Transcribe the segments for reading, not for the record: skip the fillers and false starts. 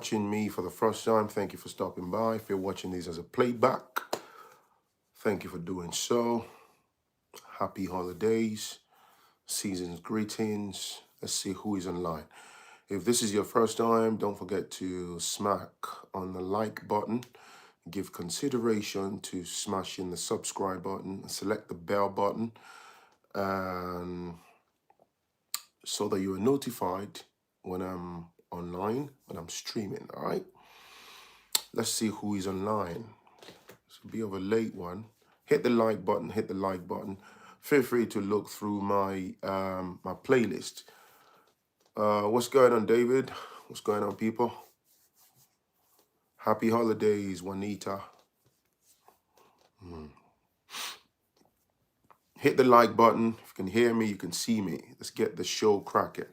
watching me for the first time, thank you for stopping by. If you're watching these as a playback, thank you for doing so. Happy holidays, season's greetings. Let's see who is online. If this is your first time, don't forget to smack on the like button. Give consideration to smashing the subscribe button. Select the bell button, and so that you are notified when I'm online, when I'm streaming. All right. Let's see who is online. This will be of a late one. Hit the like button. Hit the like button. Feel free to look through my my playlist. What's going on, David? What's going on, people? Happy holidays, Juanita. Hit the like button. If you can hear me, you can see me. Let's get the show cracking.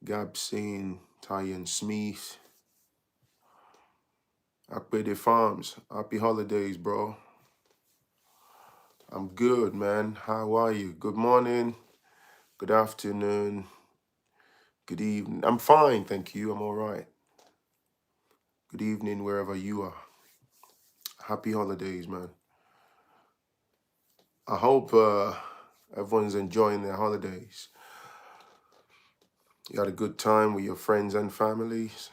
Gab Singh, Tyan Smith, Akbede Farms. Happy holidays, bro. I'm good, man. How are you? Good morning, good afternoon, good evening. I'm fine, thank you. I'm all right. Good evening, wherever you are. Happy holidays, man. I hope everyone's enjoying their holidays. You had a good time with your friends and families.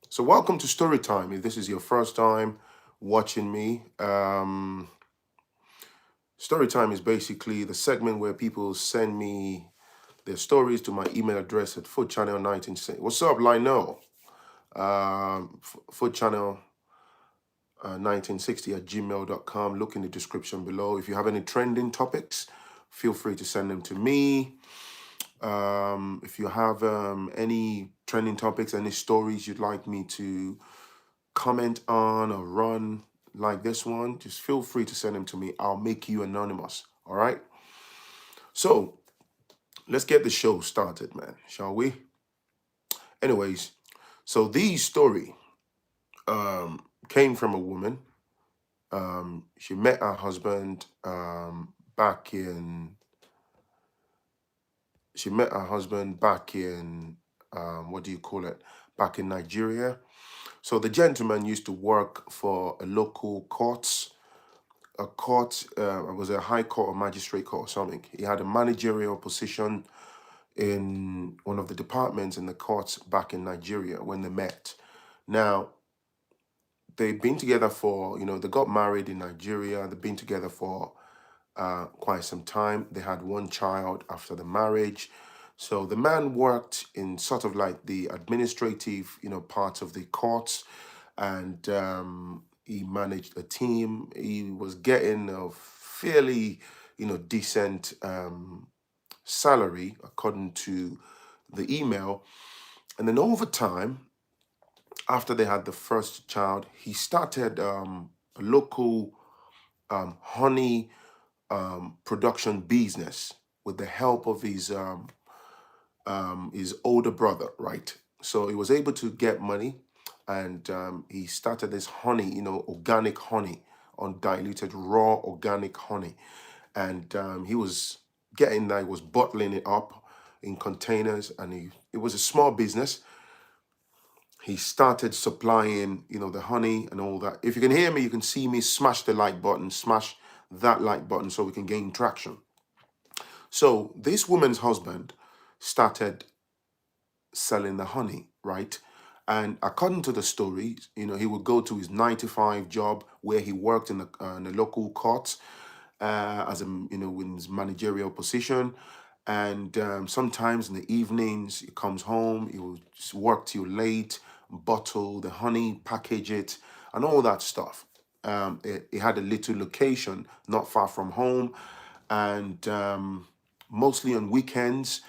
So welcome to Storytime. If this is your first time watching me, Storytime is basically the segment where people send me their stories to my email address at foodchannel1960. What's up, Lionel? Foodchannel 1960 at gmail.com. Look in the description below. If you have any trending topics, feel free to send them to me. If you have any trending topics, any stories you'd like me to comment on or run like this one, just feel free to send them to me. I'll make you anonymous. All right. So let's get the show started, man. Shall we? Anyways, so the story came from a woman. She met her husband back in. She met her husband back in what do you call it? Back in Nigeria. So the gentleman used to work for a local court. A court, it was a high court or magistrate court or something. He had a managerial position in one of the departments in the courts back in Nigeria when they met. Now, they've been together for, they got married in Nigeria. They've been together for quite some time. They had one child after the marriage. So the man worked in sort of like the administrative, parts of the courts, and he managed a team. He was getting a fairly, decent salary according to the email. And then over time, after they had the first child, he started a local honey production business with the help of his older brother, right? So he was able to get money, and he started this honey, organic honey, undiluted raw organic honey, and he was getting that. He was bottling it up in containers, and it was a small business. He started supplying, the honey and all that. If you can hear me, you can see me. Smash the like button, smash that like button so we can gain traction. So this woman's husband started selling the honey, right? And according to the story, he would go to his 9 to 5 job where he worked in the local courts as a, in his managerial position. And sometimes in the evenings, he comes home, he will just work till late, bottle the honey, package it, and all that stuff. He had a little location not far from home, and mostly on weekends,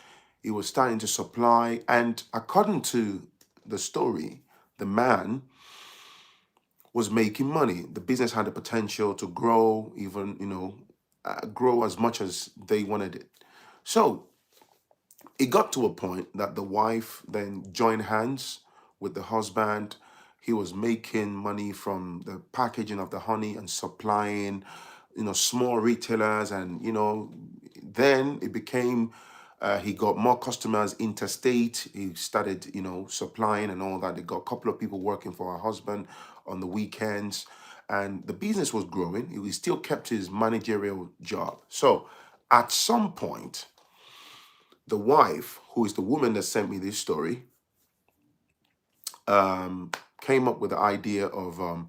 he was starting to supply. And according to the story, the man was making money. The business had the potential to grow, even, grow as much as they wanted it. So it got to a point that the wife then joined hands with the husband. He was making money from the packaging of the honey and supplying, small retailers. And, then it became He got more customers interstate. He started, supplying and all that. They got a couple of people working for her husband on the weekends, and the business was growing. He still kept his managerial job. So at some point, the wife, who is the woman that sent me this story, came up with the idea of,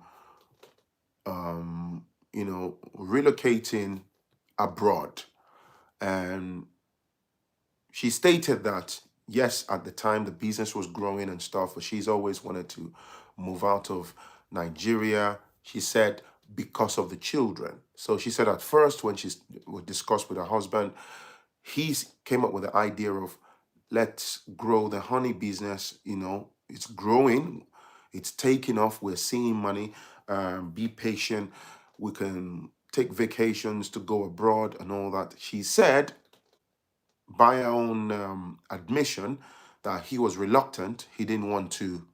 relocating abroad. And she stated that, yes, at the time the business was growing and stuff, but she's always wanted to move out of Nigeria. She said because of the children. So she said at first, when she discussed with her husband, he came up with the idea of, let's grow the honey business. It's growing, it's taking off, we're seeing money. Be patient, we can take vacations to go abroad and all that. She said, by her own admission, that he was reluctant. He didn't want to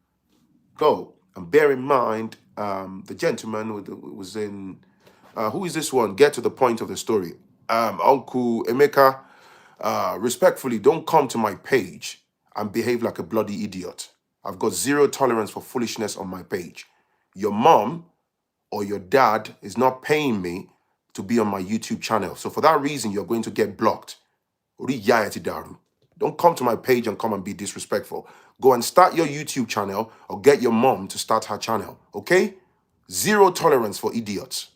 go. And bear in mind, the gentleman was in, who is this one? Get to the point of the story. Uncle Emeka, respectfully, don't come to my page and behave like a bloody idiot. I've got zero tolerance for foolishness on my page. Your mom or your dad is not paying me to be on my YouTube channel. So for that reason, you're going to get blocked. Don't come to my page and come and be disrespectful. Go and start your YouTube channel or get your mom to start her channel, okay? Zero tolerance for idiots.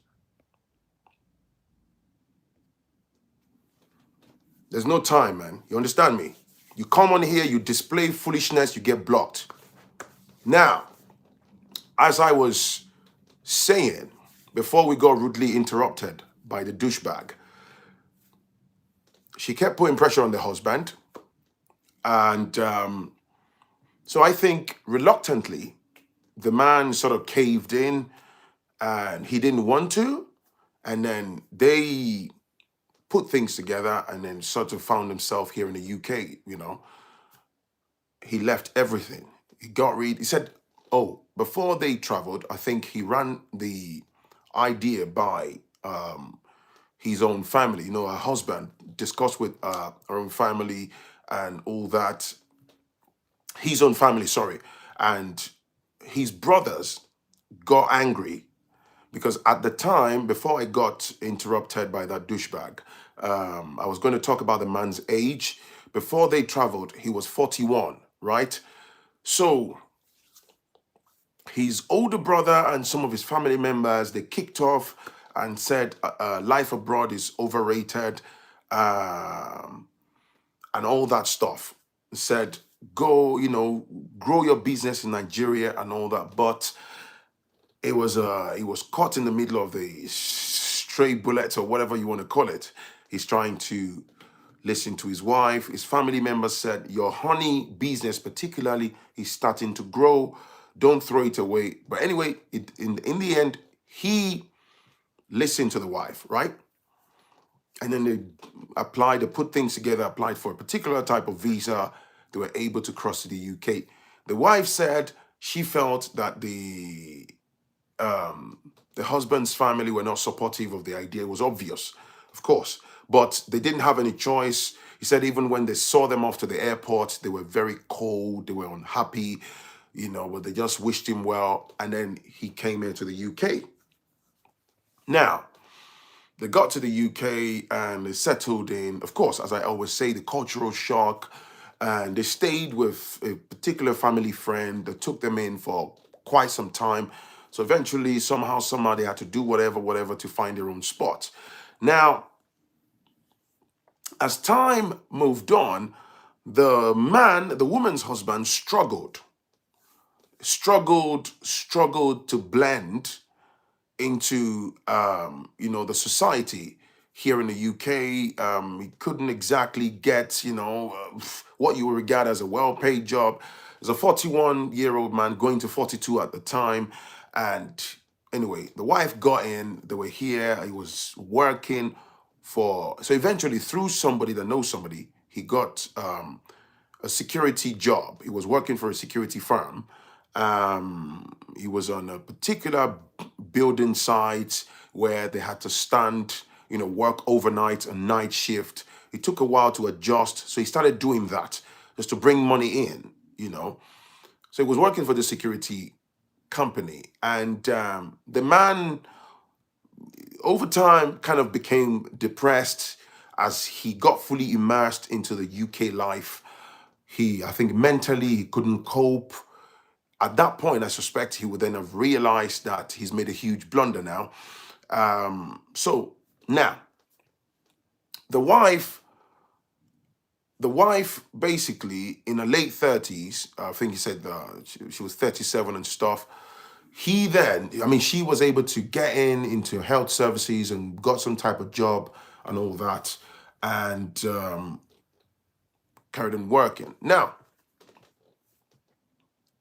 There's no time, man. You understand me? You come on here, you display foolishness, you get blocked. Now, as I was saying, before we got rudely interrupted by the douchebag, she kept putting pressure on the husband. And so I think reluctantly, the man sort of caved in and he didn't want to. And then they put things together and then sort of found himself here in the UK, He left everything. He said, before they traveled, I think he ran the idea by his own family, her husband, discussed with her own family and all that. His own family, sorry. And his brothers got angry because at the time, before I got interrupted by that douchebag, I was going to talk about the man's age. Before they traveled, he was 41, right? So his older brother and some of his family members, they kicked off and said life abroad is overrated and all that stuff. Said, go, grow your business in Nigeria and all that. But he was caught in the middle of the stray bullets or whatever you want to call it. He's trying to listen to his wife. His family members said, your honey business particularly is starting to grow. Don't throw it away. But anyway, in the end, he listened to the wife, right? And then they put things together, applied for a particular type of visa. They were able to cross to the UK. The wife said she felt that the husband's family were not supportive of the idea. It was obvious, of course, but they didn't have any choice. He said even when they saw them off to the airport, they were very cold, they were unhappy, but they just wished him well. And then he came here to the UK. Now, they got to the UK and they settled in, of course, as I always say, the cultural shock. And they stayed with a particular family friend that took them in for quite some time. So eventually, somehow, they had to do whatever to find their own spot. Now, as time moved on, the woman's husband struggled to blend into, the society here in the UK. He couldn't exactly get, what you would regard as a well-paid job. As a 41-year-old man going to 42 at the time. And anyway, the wife got in, they were here, he was working so eventually through somebody that knows somebody, he got a security job. He was working for a security firm. He was on a particular building site where they had to stand, work overnight and night shift. It took a while to adjust. So he started doing that just to bring money in. So he was working for the security company. And the man, over time, kind of became depressed as he got fully immersed into the UK life. I think mentally, he couldn't cope. At that point, I suspect he would then have realized that he's made a huge blunder now. So now, the wife, basically in her late 30s, I think he said she was 37 and stuff. She was able to get into health services and got some type of job and all that, and carried on working. Now,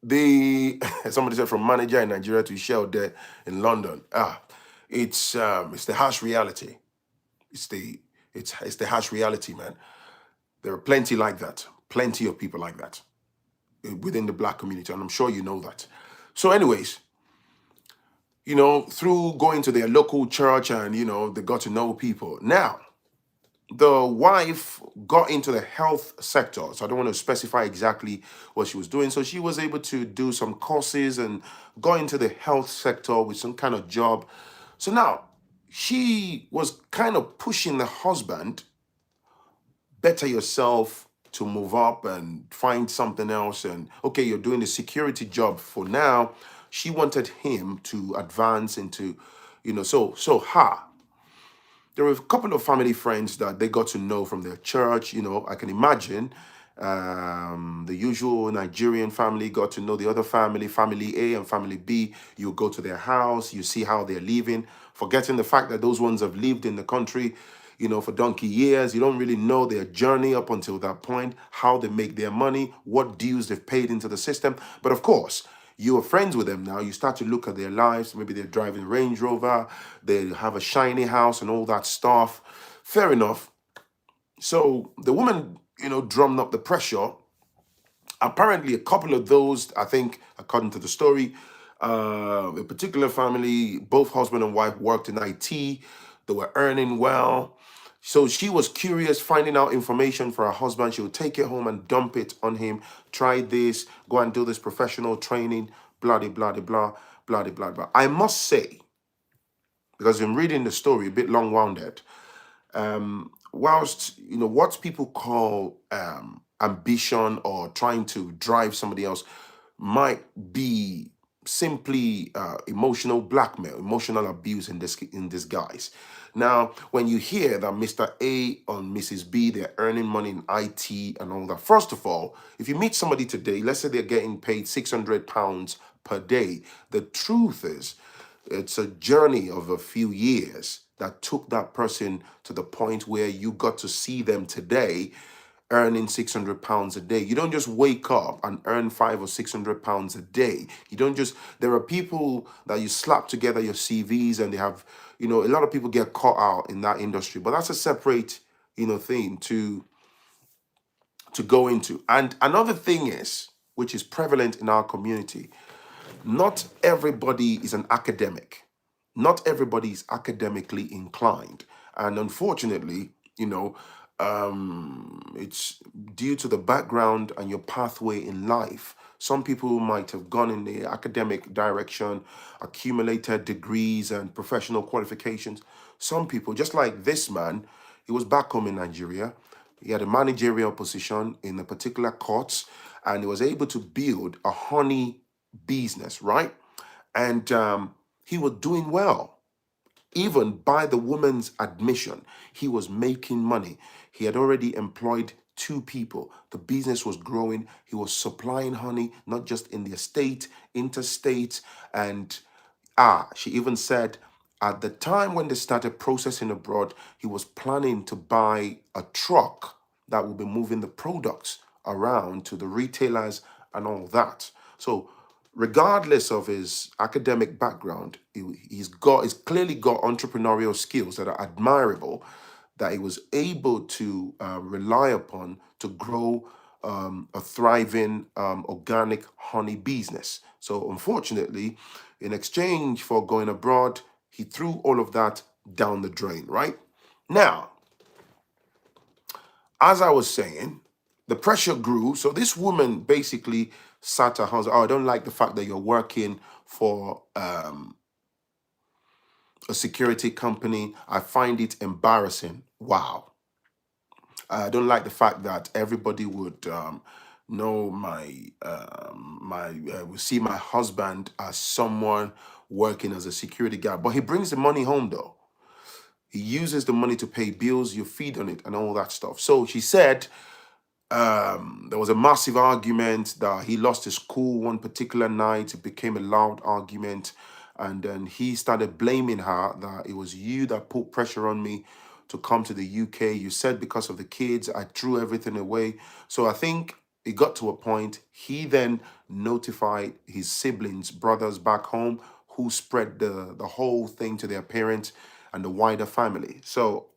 somebody said from manager in Nigeria to shell there in London. It's the harsh reality. It's the harsh reality, man. There are plenty like that, plenty of people like that within the Black community, and I'm sure you know that. So, anyways, through going to their local church and they got to know people. Now, the wife got into the health sector, so I don't want to specify exactly what she was doing. So she was able to do some courses and go into the health sector with some kind of job. So now she was kind of pushing the husband, better yourself, to move up and find something else. And okay, you're doing the security job for now. She wanted him to advance into, there were a couple of family friends that they got to know from their church. I can imagine the usual Nigerian family got to know the other family A and family B. You go to their house, you see how they're living, forgetting the fact that those ones have lived in the country, for donkey years. You don't really know their journey up until that point, how they make their money, what dues they've paid into the system. But of course, you are friends with them now. You start to look at their lives. Maybe they're driving Range Rover, they have a shiny house and all that stuff. Fair enough. So the woman, drummed up the pressure. Apparently, a couple of those, I think, according to the story, a particular family, both husband and wife worked in IT. They were earning well. So she was curious, finding out information for her husband. She would take it home and dump it on him. Try this, go and do this professional training, blah, blah, blah, blah, blah, blah, blah. I must say, because I'm reading the story, a bit long-winded, whilst, what people call ambition or trying to drive somebody else might be simply emotional blackmail, emotional abuse in disguise. Now, when you hear that Mr. A and Mrs. B, they're earning money in IT and all that, first of all, if you meet somebody today, let's say they're getting paid £600 per day, the truth is, it's a journey of a few years that took that person to the point where you got to see them today earning £600 a day. You don't just wake up and earn £500 or £600 a day. You don't just, there are people that you slap together your CVs and they have, a lot of people get caught out in that industry, but that's a separate, thing to go into. And another thing is, which is prevalent in our community, not everybody is an academic. Not everybody is academically inclined. And unfortunately, it's due to the background and your pathway in life. Some people might have gone in the academic direction, accumulated degrees and professional qualifications. Some people, just like this man, he was back home in Nigeria. He had a managerial position in a particular court, and he was able to build a honey business, right? And he was doing well. Even by the woman's admission, he was making money. He had already employed 2 people. The business was growing. He was supplying honey, not just in the estate, interstate. And she even said at the time when they started processing abroad, he was planning to buy a truck that will be moving the products around to the retailers and all that. So regardless of his academic background, he's clearly got entrepreneurial skills that are admirable, that he was able to rely upon to grow a thriving organic honey business. So unfortunately, in exchange for going abroad, he threw all of that down the drain, right? Now, as I was saying, the pressure grew. So this woman basically sat her husband, oh, I don't like the fact that you're working for a security company. I find it embarrassing. Wow. I don't like the fact that everybody would know would see my husband as someone working as a security guard. But he brings the money home though. He uses the money to pay bills, you feed on it, and all that stuff. So she said there was a massive argument that he lost his cool one particular night. It became a loud argument. And then he started blaming her that it was you that put pressure on me to come to the UK. You said because of the kids, I threw everything away. So I think it got to a point. He then notified his siblings, brothers back home, who spread the whole thing to their parents and the wider family. So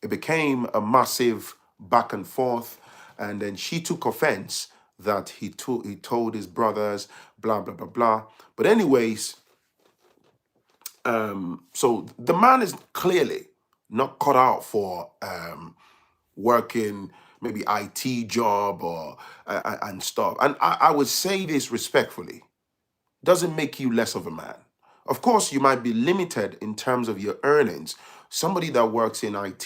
it became a massive back and forth, and then she took offense that he told his brothers, blah blah blah blah. But anyways, so the man is clearly not cut out for working maybe IT job or and stuff. And I would say this respectfully, doesn't make you less of a man. Of course, you might be limited in terms of your earnings. Somebody that works in IT,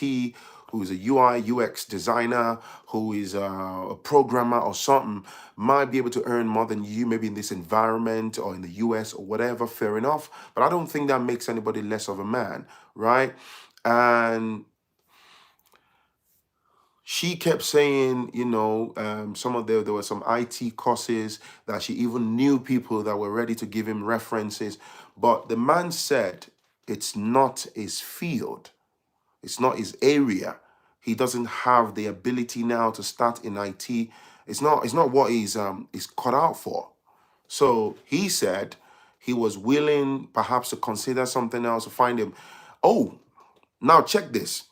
who is a UI, UX designer, who is a programmer or something, might be able to earn more than you, maybe in this environment or in the US or whatever, fair enough. But I don't think that makes anybody less of a man, right? And she kept saying, some of there were some IT courses that she even knew people that were ready to give him references. But the man said it's not his field, it's not his area. He doesn't have the ability now to start in IT. It's not what he's cut out for. So he said he was willing perhaps to consider something else to find him. Oh, now check this.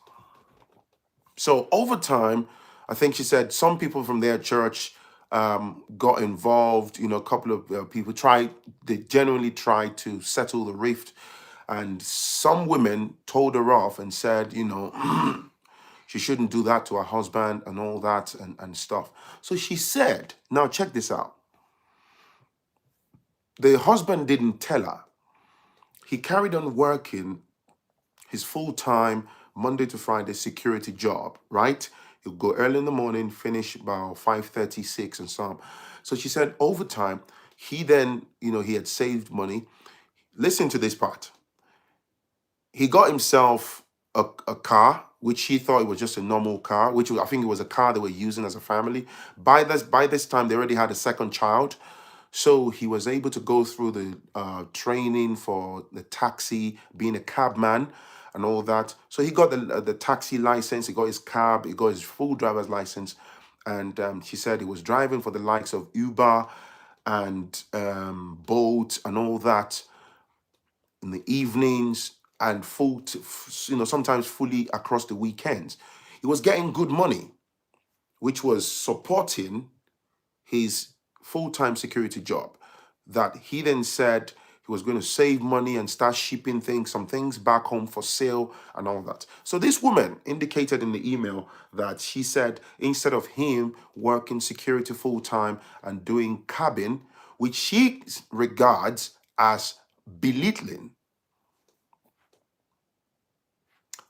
So over time, I think she said some people from their church got involved. A couple of people they genuinely tried to settle the rift. And some women told her off and said, she shouldn't do that to her husband and all that and stuff. So she said, now check this out. The husband didn't tell her. He carried on working his full-time Monday to Friday security job, right? He'll go early in the morning, finish about 5:36 and so on. So she said over time, he then, he had saved money. Listen to this part. He got himself a car, which he thought it was just a normal car, which I think it was a car they were using as a family. By this time, they already had a second child. So he was able to go through the training for the taxi, being a cabman and all that. So he got the taxi license, he got his cab, he got his full driver's license. And she said he was driving for the likes of Uber and Bolt and all that in the evenings and sometimes fully across the weekends. He was getting good money, which was supporting his full-time security job, that he then said he was going to save money and start shipping some things back home for sale and all that. So this woman indicated in the email that she said instead of him working security full-time and doing cabin, which she regards as belittling.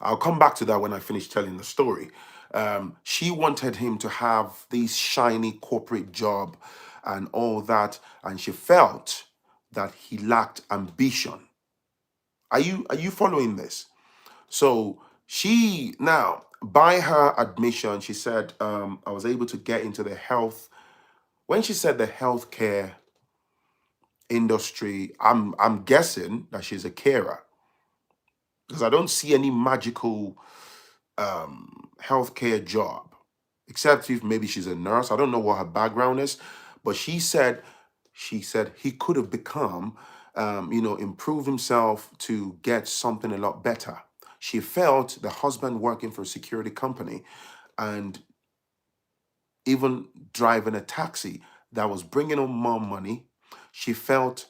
I'll come back to that when I finish telling the story. She wanted him to have this shiny corporate job and all that, and she felt that he lacked ambition. Are you following this? So she now, by her admission, she said, I was able to get into the health. When she said the healthcare industry, I'm guessing that she's a carer because I don't see any magical healthcare job, except if maybe she's a nurse. I don't know what her background is, but she said he could have become, improve himself to get something a lot better. She felt the husband working for a security company and even driving a taxi that was bringing him more money. She felt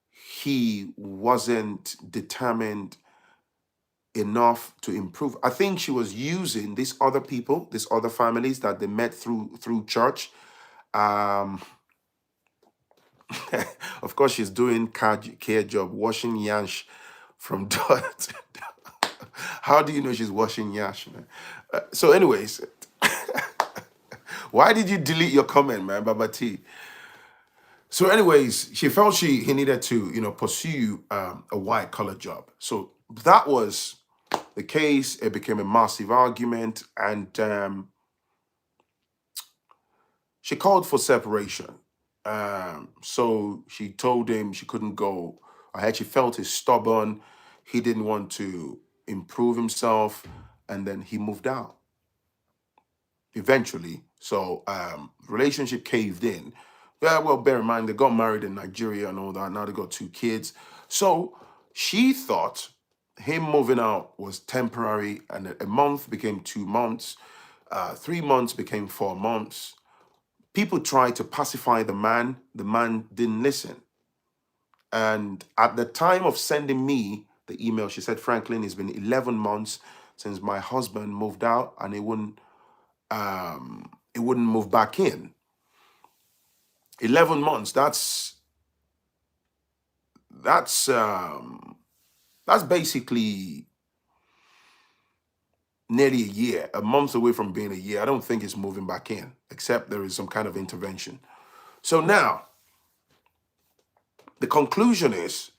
he wasn't determined enough to improve. I think she was using these other people, these other families that they met through church. Um, of course, she's doing care job, washing yash from dirt. How do you know she's washing yash, man? So, anyways, why did you delete your comment, man, Baba T? So, anyways, she felt he needed to, pursue a white collar job. So that was the case. It became a massive argument, and she called for separation. So she told him she couldn't go ahead. She felt he's stubborn. He didn't want to improve himself, and then he moved out eventually. So relationship caved in. Yeah, well, bear in mind they got married in Nigeria and all that. Now they got 2 kids. So she thought him moving out was temporary, and a month became 2 months. 3 months became 4 months. People tried to pacify the man. The man didn't listen. And at the time of sending me the email, she said, Phrankleen, it's been 11 months since my husband moved out, and it wouldn't move back in. 11 months, that's basically nearly a year, a month away from being a year. I don't think it's moving back in, except there is some kind of intervention. So now, the conclusion is,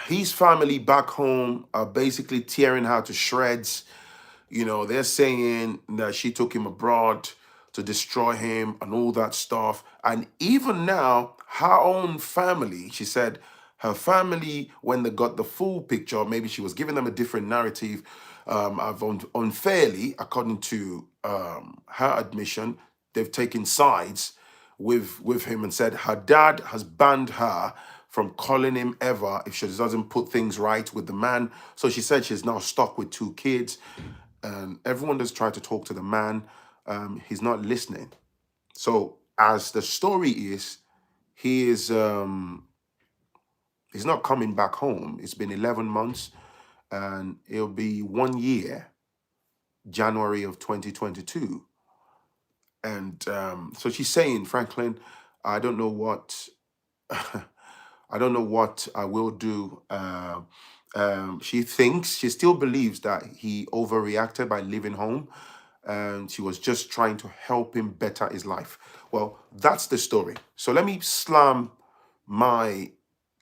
his family back home are basically tearing her to shreds. They're saying that she took him abroad to destroy him and all that stuff. And even now, her own family, she said, her family, when they got the full picture, maybe she was giving them a different narrative, unfairly, according to her admission, they've taken sides with him and said her dad has banned her from calling him ever if she doesn't put things right with the man. So she said she's now stuck with 2 kids. And everyone that's tried to talk to the man, he's not listening. So as the story is, he is he's not coming back home. It's been 11 months, and it'll be 1 year, January of 2022. And so she's saying, Phrankleen, I don't know what I don't know what I will do. She still believes that he overreacted by leaving home, and she was just trying to help him better his life. Well, that's the story. So let me slam my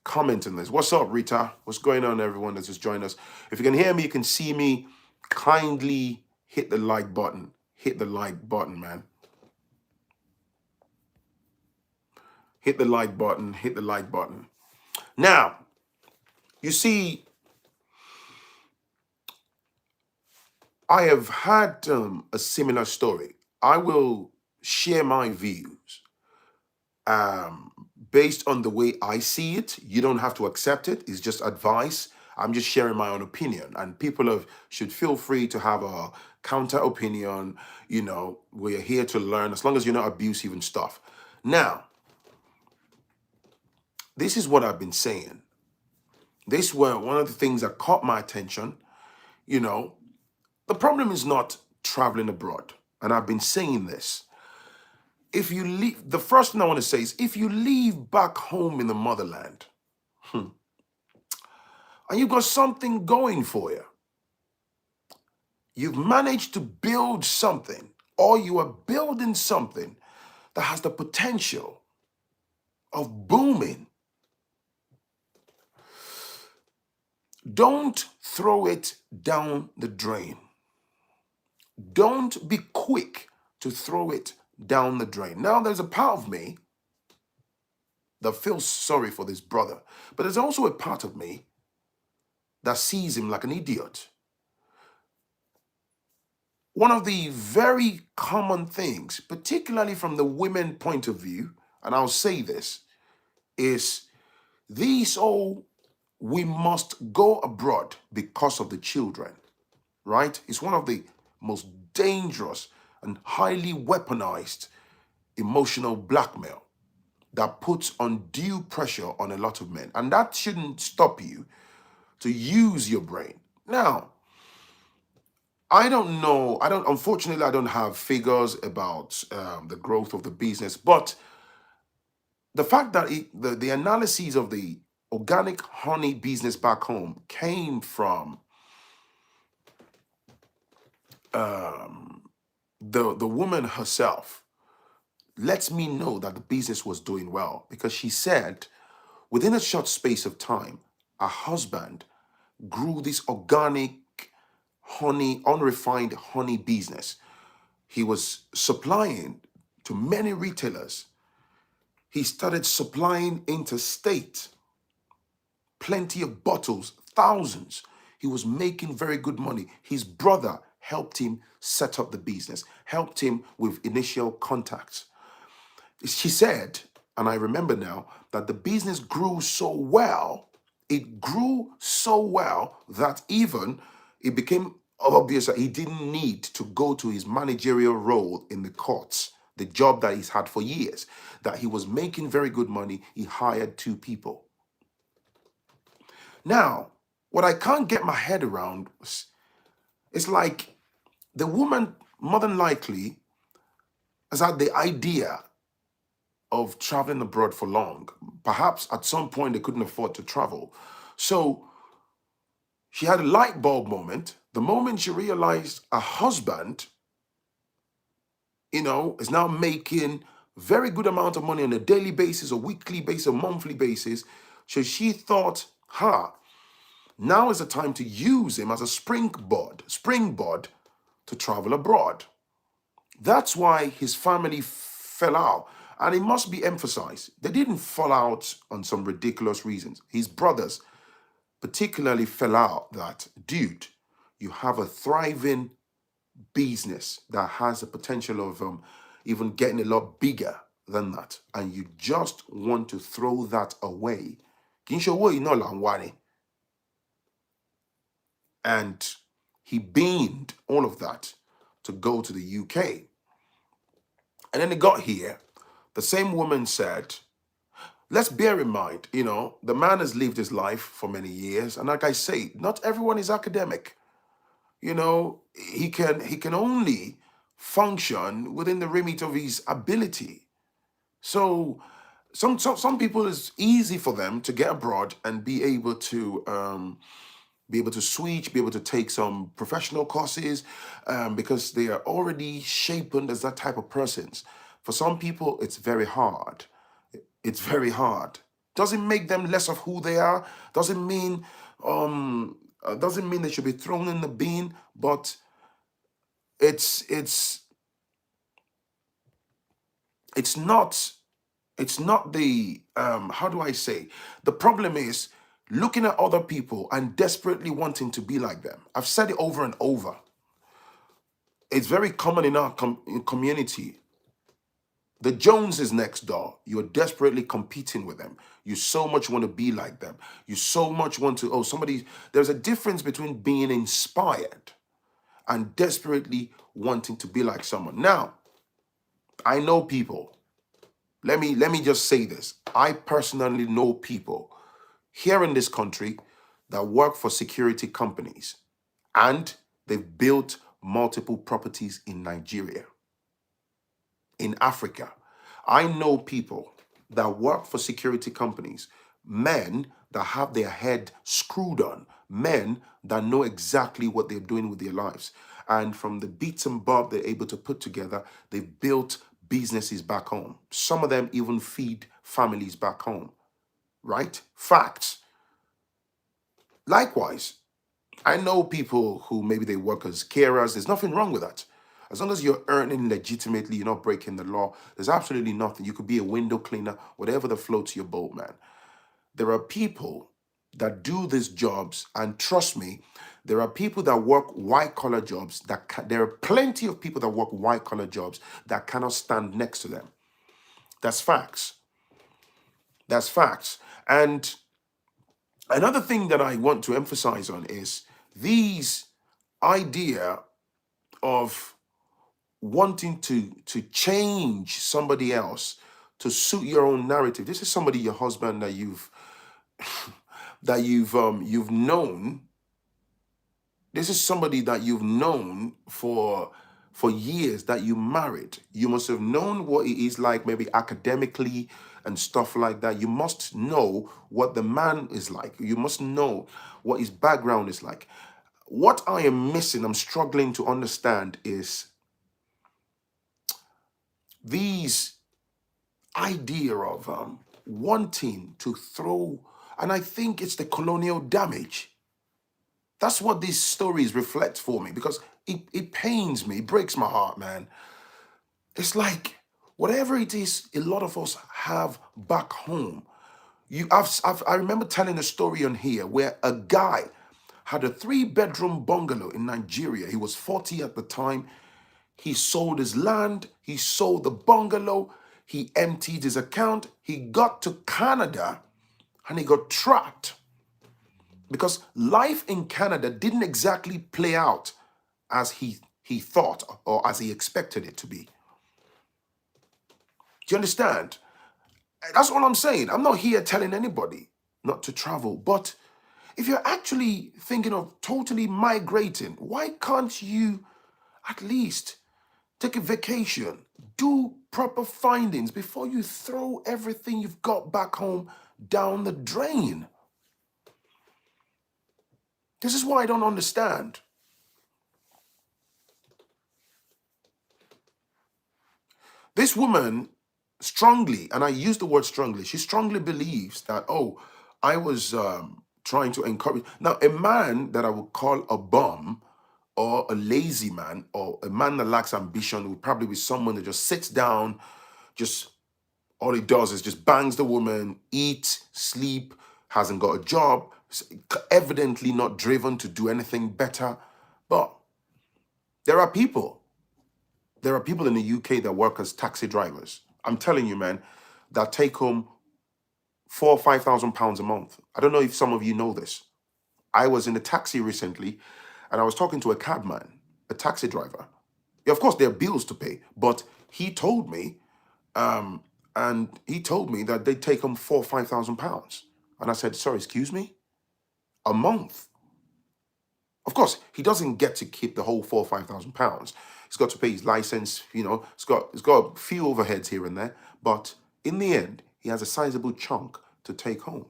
comment on this. What's up, Rita? What's going on, everyone that's just joined us? If you can hear me, you can see me, kindly hit the like button. Hit the like button, man. Hit the like button. Hit the like button. Now, you see, I have had a similar story. I will share my views based on the way I see it. You don't have to accept it. It's just advice. I'm just sharing my own opinion, and people should feel free to have a counter opinion. We're here to learn, as long as you're not abusive and stuff. Now, this is what I've been saying. This were one of the things that caught my attention. The problem is not traveling abroad. And I've been saying this. If you leave, the first thing I want to say is, if you leave back home in the motherland, and you've got something going for you, you've managed to build something, or you are building something that has the potential of booming, don't throw it down the drain. Don't be quick to throw it down the drain. Now, there's a part of me that feels sorry for this brother, but there's also a part of me that sees him like an idiot. One of the very common things, particularly from the women point of view, and I'll say this, is we must go abroad because of the children, right? It's one of the most dangerous and highly weaponized emotional blackmail that puts undue pressure on a lot of men. And that shouldn't stop you to use your brain. Now, I don't know. Unfortunately, I don't have figures about the growth of the business, but the fact that the analyses of the organic honey business back home came from um, the woman herself lets me know that the business was doing well, because she said within a short space of time, her husband grew this organic honey, unrefined honey business. He was supplying to many retailers. He started supplying interstate, plenty of bottles, thousands. He was making very good money. His brother helped him set up the business, helped him with initial contacts. She said, and I remember now, that the business grew so well, it grew so well that even it became obvious that he didn't need to go to his managerial role in the courts, the job that he's had for years, that he was making very good money. He hired 2 people. Now, what I can't get my head around is like the woman more than likely has had the idea of traveling abroad for long. Perhaps at some point they couldn't afford to travel. So she had a light bulb moment. The moment she realized her husband, is now making very good amount of money on a daily basis, a weekly basis, a monthly basis. So she thought, now is the time to use him as a springboard to travel abroad. That's why his family fell out. And it must be emphasized, they didn't fall out on some ridiculous reasons. His brothers particularly fell out that, dude, you have a thriving business that has the potential of even getting a lot bigger than that. And you just want to throw that away. And he beamed all of that to go to the UK. And then he got here. The same woman said, let's bear in mind, the man has lived his life for many years. And like I say, not everyone is academic. He can only function within the remit of his ability. So some people, it's easy for them to get abroad and be able to switch, be able to take some professional courses, because they are already shaped as that type of persons. For some people, it's very hard. It's very hard. Doesn't make them less of who they are. Doesn't mean they should be thrown in the bin. But it's not the how do I say? The problem is looking at other people and desperately wanting to be like them. I've said it over and over. It's very common in our community. The Joneses next door, you're desperately competing with them. You so much want to be like them. You so much want to, there's a difference between being inspired and desperately wanting to be like someone. Now, I know people. Let me just say this. I personally know people here in this country that work for security companies, and they've built multiple properties in Nigeria, in Africa. I know people that work for security companies, men that have their head screwed on, men that know exactly what they're doing with their lives. And from the bits and bob they're able to put together, they've built businesses back home. Some of them even feed families back home, right? Facts. Likewise, I know people who maybe they work as carers. There's nothing wrong with that. As long as you're earning legitimately, you're not breaking the law, there's absolutely nothing. You could be a window cleaner, whatever that floats your boat, man. There are people that do these jobs, and trust me, there are people that work white-collar jobs. There are plenty of people that work white-collar jobs that cannot stand next to them. That's facts. That's facts. And another thing that I want to emphasize on is these idea of wanting to change somebody else to suit your own narrative. This is somebody, your husband, that you've that you've known. This is somebody that you've known for years, that you married. You must have known what it is like, maybe academically and stuff like that. You must know what the man is like. You must know what his background is like. What I am missing, I'm struggling to understand, is these idea of wanting to throw, and I think it's the colonial damage. That's what these stories reflect for me, because it pains me, it breaks my heart, man. It's like whatever it is a lot of us have back home. I remember telling a story on here where a guy had a 3-bedroom bungalow in Nigeria. He was 40 at the time. He sold his land, he sold the bungalow, he emptied his account, he got to Canada and he got trapped because life in Canada didn't exactly play out as he thought or as he expected it to be. Do you understand? That's all I'm saying. I'm not here telling anybody not to travel, but if you're actually thinking of totally migrating, why can't you at least take a vacation, do proper findings before you throw everything you've got back home down the drain? This is what I don't understand. This woman strongly, and I use the word strongly, she strongly believes that, oh, I was trying to encourage. Now, a man that I would call a bum or a lazy man or a man that lacks ambition would probably be someone that just sits down, just all he does is just bangs the woman, eat, sleep, hasn't got a job, evidently not driven to do anything better. But there are people in the UK that work as taxi drivers. I'm telling you, man, that take home £4,000 or £5,000 a month. I don't know if some of you know this. I was in a taxi recently and I was talking to a cabman, a taxi driver. Yeah, of course, there are bills to pay, but he told me, that they take home £4,000 or £5,000. And I said, sorry, excuse me? A month? Of course, he doesn't get to keep the whole £4,000 or £5,000. He's got to pay his license, it's got a few overheads here and there, but in the end, he has a sizable chunk to take home.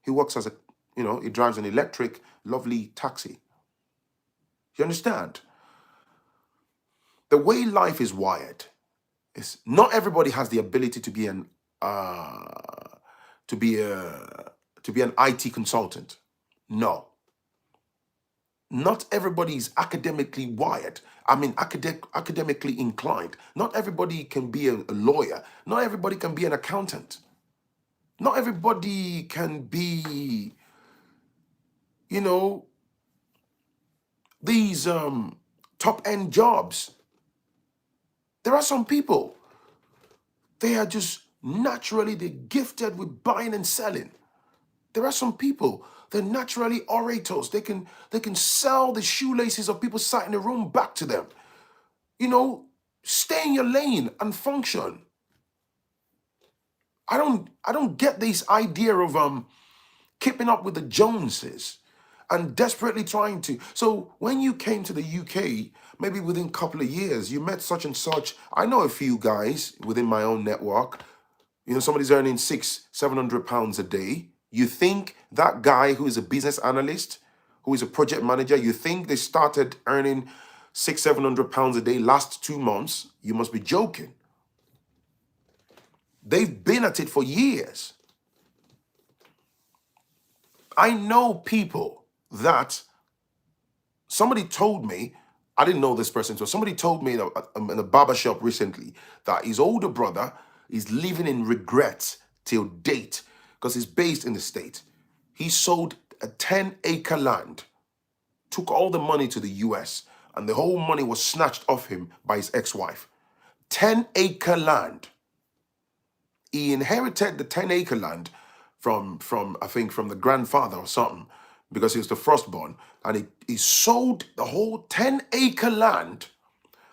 He works as he drives an electric, lovely taxi. You understand? The way life is wired is not everybody has the ability to be an IT consultant. No. Not everybody is academically wired. I mean, academically inclined. Not everybody can be a lawyer. Not everybody can be an accountant. Not everybody can be, these top-end jobs. There are some people, they are just naturally, they're gifted with buying and selling. There are some people, they're naturally orators. They can sell the shoelaces of people sat in the room back to them. Stay in your lane and function. I don't get this idea of keeping up with the Joneses and desperately trying to. So when you came to the UK, maybe within a couple of years, you met such and such. I know a few guys within my own network. Somebody's earning £600-700 a day. You think that guy who is a business analyst, who is a project manager, you think they started earning £600-700 a day last 2 months? You must be joking. They've been at it for years. I know people that somebody told me, I didn't know this person, so somebody told me in a barber shop recently that his older brother is living in regret till date because he's based in the state. He sold a 10-acre land, took all the money to the US, and the whole money was snatched off him by his ex-wife. 10-acre land. He inherited the 10-acre land from I think from the grandfather or something, because he was the firstborn, and he sold the whole 10-acre land.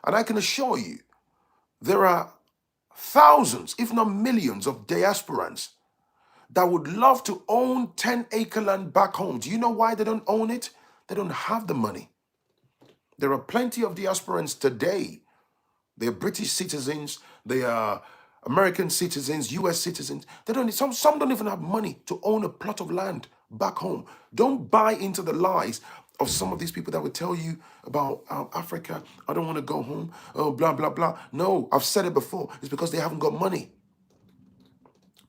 And I can assure you, there are thousands, if not millions, of diasporans that would love to own 10-acre land back home. Do you know why they don't own it? They don't have the money. There are plenty of diasporans today. They are British citizens. They are American citizens, US citizens. They don't. Some don't even have money to own a plot of land back home. Don't buy into the lies of some of these people that would tell you about Africa. I don't want to go home. Oh, blah blah blah. No, I've said it before. It's because they haven't got money.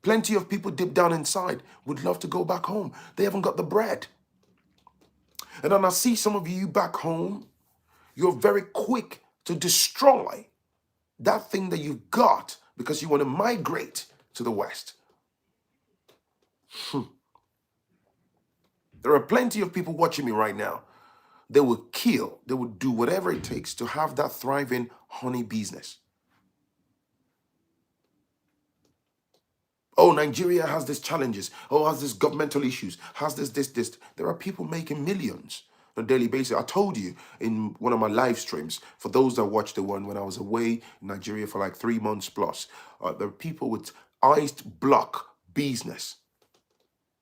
Plenty of people deep down inside would love to go back home. They haven't got the bread. And then I see some of you back home. You're very quick to destroy that thing that you've got because you want to migrate to the West. There are plenty of people watching me right now. They will kill, they will do whatever it takes to have that thriving honey business. Oh, Nigeria has these challenges. Oh, has this governmental issues. Has this. There are people making millions on a daily basis. I told you in one of my live streams, for those that watched the one when I was away in Nigeria for like 3 months plus, there are people with iced block business,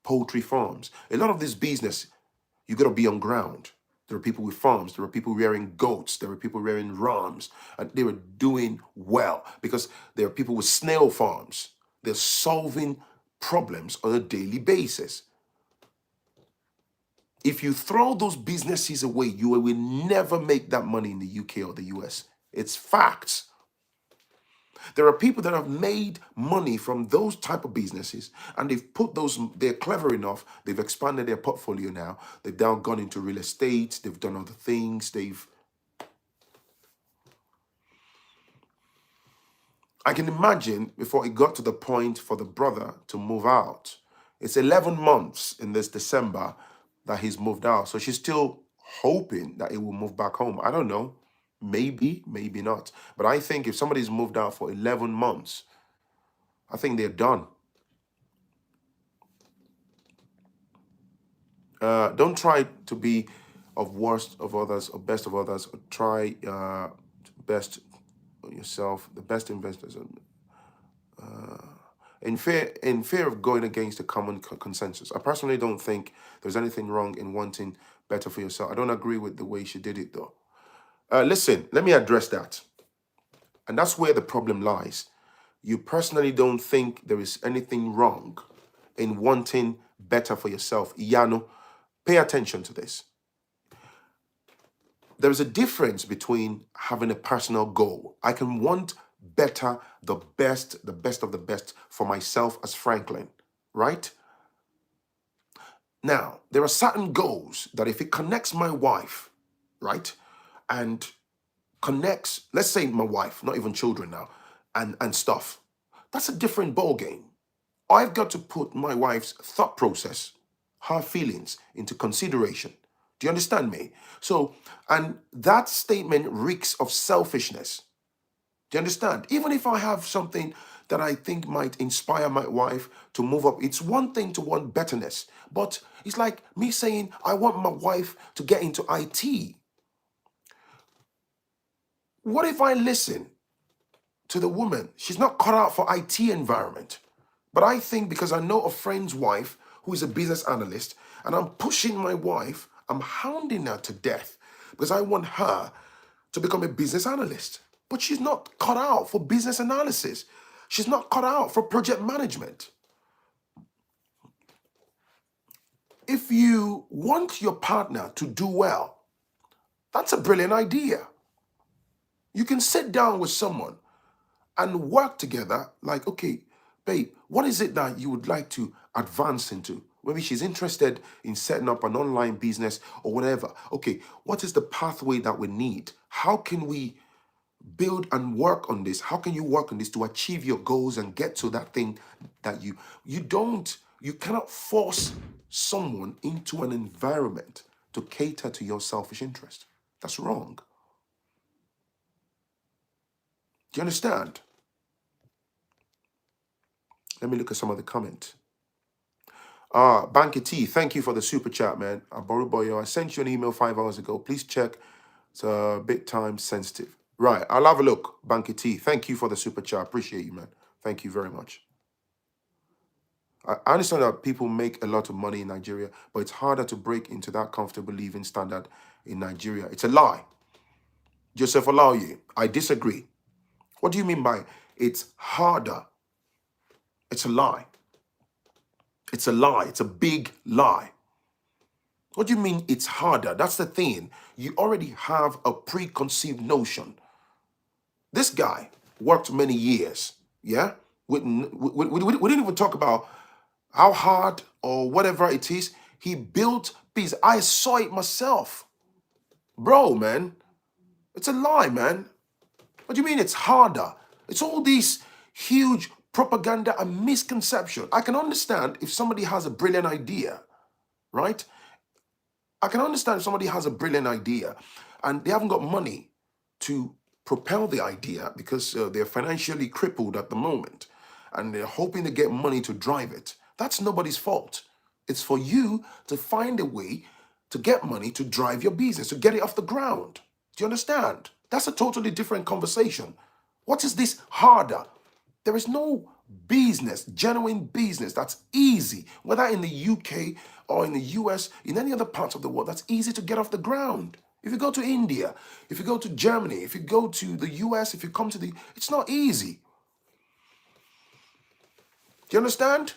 poultry farms. A lot of this business, you got to be on ground. There are people with farms. There are people rearing goats. There are people rearing rams. And they were doing well because there are people with snail farms. They're solving problems on a daily basis. If you throw those businesses away, you will never make that money in the UK or the US. It's facts. There are people that have made money from those type of businesses and they've put those, they're clever enough, they've expanded their portfolio now. They've now gone into real estate, they've done other things, I can imagine before it got to the point for the brother to move out. It's 11 months in this December that he's moved out. So she's still hoping that he will move back home. I don't know. Maybe, maybe not. But I think if somebody's moved out for 11 months, I think they're done. Don't try to be of worst of others or best of others. Or try best yourself, the best investors. In fear of going against the common consensus. I personally don't think there's anything wrong in wanting better for yourself. I don't agree with the way she did it though. Listen, let me address that. And that's where the problem lies. You personally don't think there is anything wrong in wanting better for yourself. Iyano, pay attention to this. There is a difference between having a personal goal. I can want better, the best of the best for myself as Phrankleen, right? Now, there are certain goals that if it connects my wife, right, and connects, let's say my wife, not even children now, and stuff, that's a different ball game. I've got to put my wife's thought process, her feelings into consideration. Do you understand me? So, and that statement reeks of selfishness. Do you understand? Even if I have something that I think might inspire my wife to move up, it's one thing to want betterness, but it's like me saying, I want my wife to get into IT. What if I listen to the woman? She's not cut out for IT environment. But I think because I know a friend's wife who is a business analyst, and I'm pushing my wife, I'm hounding her to death because I want her to become a business analyst. But she's not cut out for business analysis. She's not cut out for project management. If you want your partner to do well, that's a brilliant idea. You can sit down with someone and work together like, okay, babe, what is it that you would like to advance into? Maybe she's interested in setting up an online business or whatever. Okay, what is the pathway that we need? How can we build and work on this? How can you work on this to achieve your goals and get to that thing that you cannot force someone into an environment to cater to your selfish interest. That's wrong. Do you understand? Let me look at some of the comments. Banky T, thank you for the super chat, man. Boruboyo, I sent you an email 5 hours ago. Please check. It's a bit time sensitive. Right, I'll have a look. Banky T, thank you for the super chat. Appreciate you, man. Thank you very much. I understand that people make a lot of money in Nigeria, but it's harder to break into that comfortable living standard in Nigeria. It's a lie. Joseph Olaoye, I disagree. What do you mean by it's harder? It's a lie. It's a lie. It's a big lie. What do you mean it's harder? That's the thing. You already have a preconceived notion. This guy worked many years, yeah? We didn't even talk about how hard or whatever it is. He built peace. I saw it myself. Bro, man, it's a lie, man. What do you mean it's harder? It's all these huge propaganda and misconception. I can understand if somebody has a brilliant idea, right? I can understand if somebody has a brilliant idea and they haven't got money to propel the idea because they're financially crippled at the moment and they're hoping to get money to drive it. That's nobody's fault. It's for you to find a way to get money to drive your business, to get it off the ground. Do you understand? That's a totally different conversation. What is this harder? There is no business, genuine business that's easy, whether in the UK or in the US, in any other parts of the world, that's easy to get off the ground. If you go to India, if you go to Germany, if you go to the US, if you come to it's not easy. Do you understand?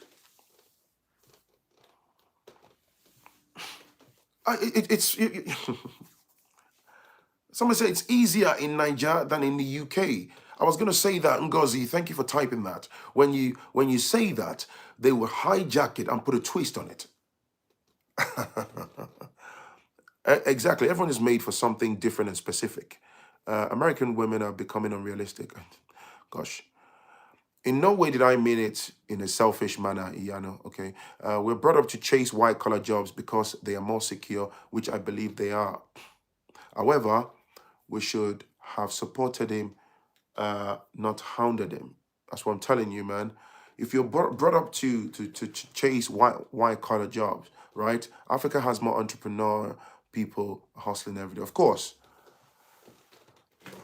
Somebody say it's easier in Nigeria than in the UK. I was going to say that, Ngozi. Thank you for typing that. When you say that, they will hijack it and put a twist on it. Exactly. Everyone is made for something different and specific. American women are becoming unrealistic. Gosh. In no way did I mean it in a selfish manner, Iyano, okay? We're brought up to chase white-collar jobs because they are more secure, which I believe they are. However, we should have supported him, not hounded him. That's what I'm telling you, man. If you're brought up to chase white-collar jobs, right? Africa has more entrepreneur people hustling every day. Of course,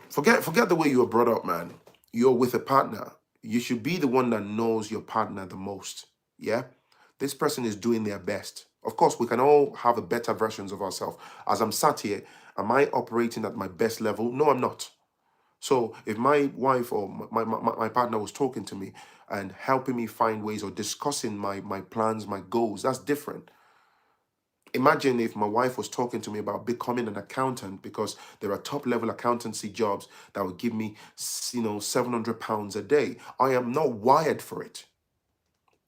forget the way you were brought up, man. You're with a partner. You should be the one that knows your partner the most. Yeah? This person is doing their best. Of course, we can all have a better versions of ourselves. As I'm sat here, am I operating at my best level? No, I'm not. So if my wife or my partner was talking to me and helping me find ways or discussing my plans, my goals, that's different. Imagine if my wife was talking to me about becoming an accountant because there are top level accountancy jobs that would give me, £700 a day. I am not wired for it.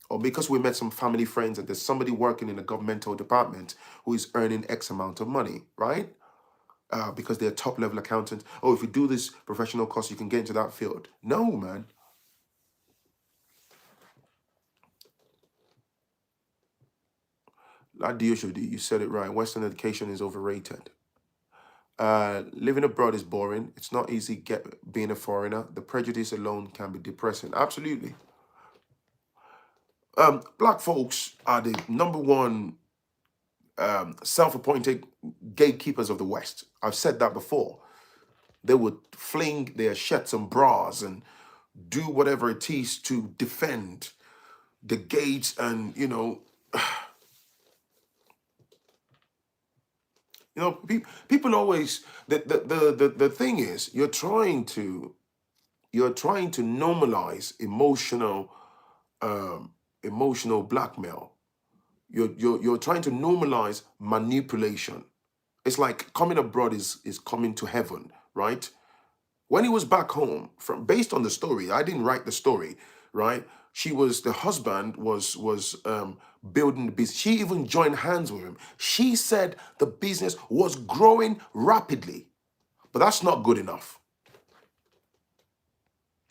Or because we met some family friends and there's somebody working in a governmental department who is earning X amount of money, right? Because they're top level accountants. Oh, if you do this professional course, you can get into that field. No, man. Like you said it right. Western education is overrated. Living abroad is boring. It's not easy being a foreigner. The prejudice alone can be depressing. Absolutely. Black folks are the number one self-appointed gatekeepers of the West. I've said that before. They would fling their shirts and bras and do whatever it is to defend the gates and, people always the thing is you're trying to normalize emotional blackmail. You're trying to normalize manipulation. It's like coming abroad is coming to heaven, right? When he was back home, based on the story, I didn't write the story, right? The husband was building the business. She even joined hands with him. She said the business was growing rapidly, but that's not good enough.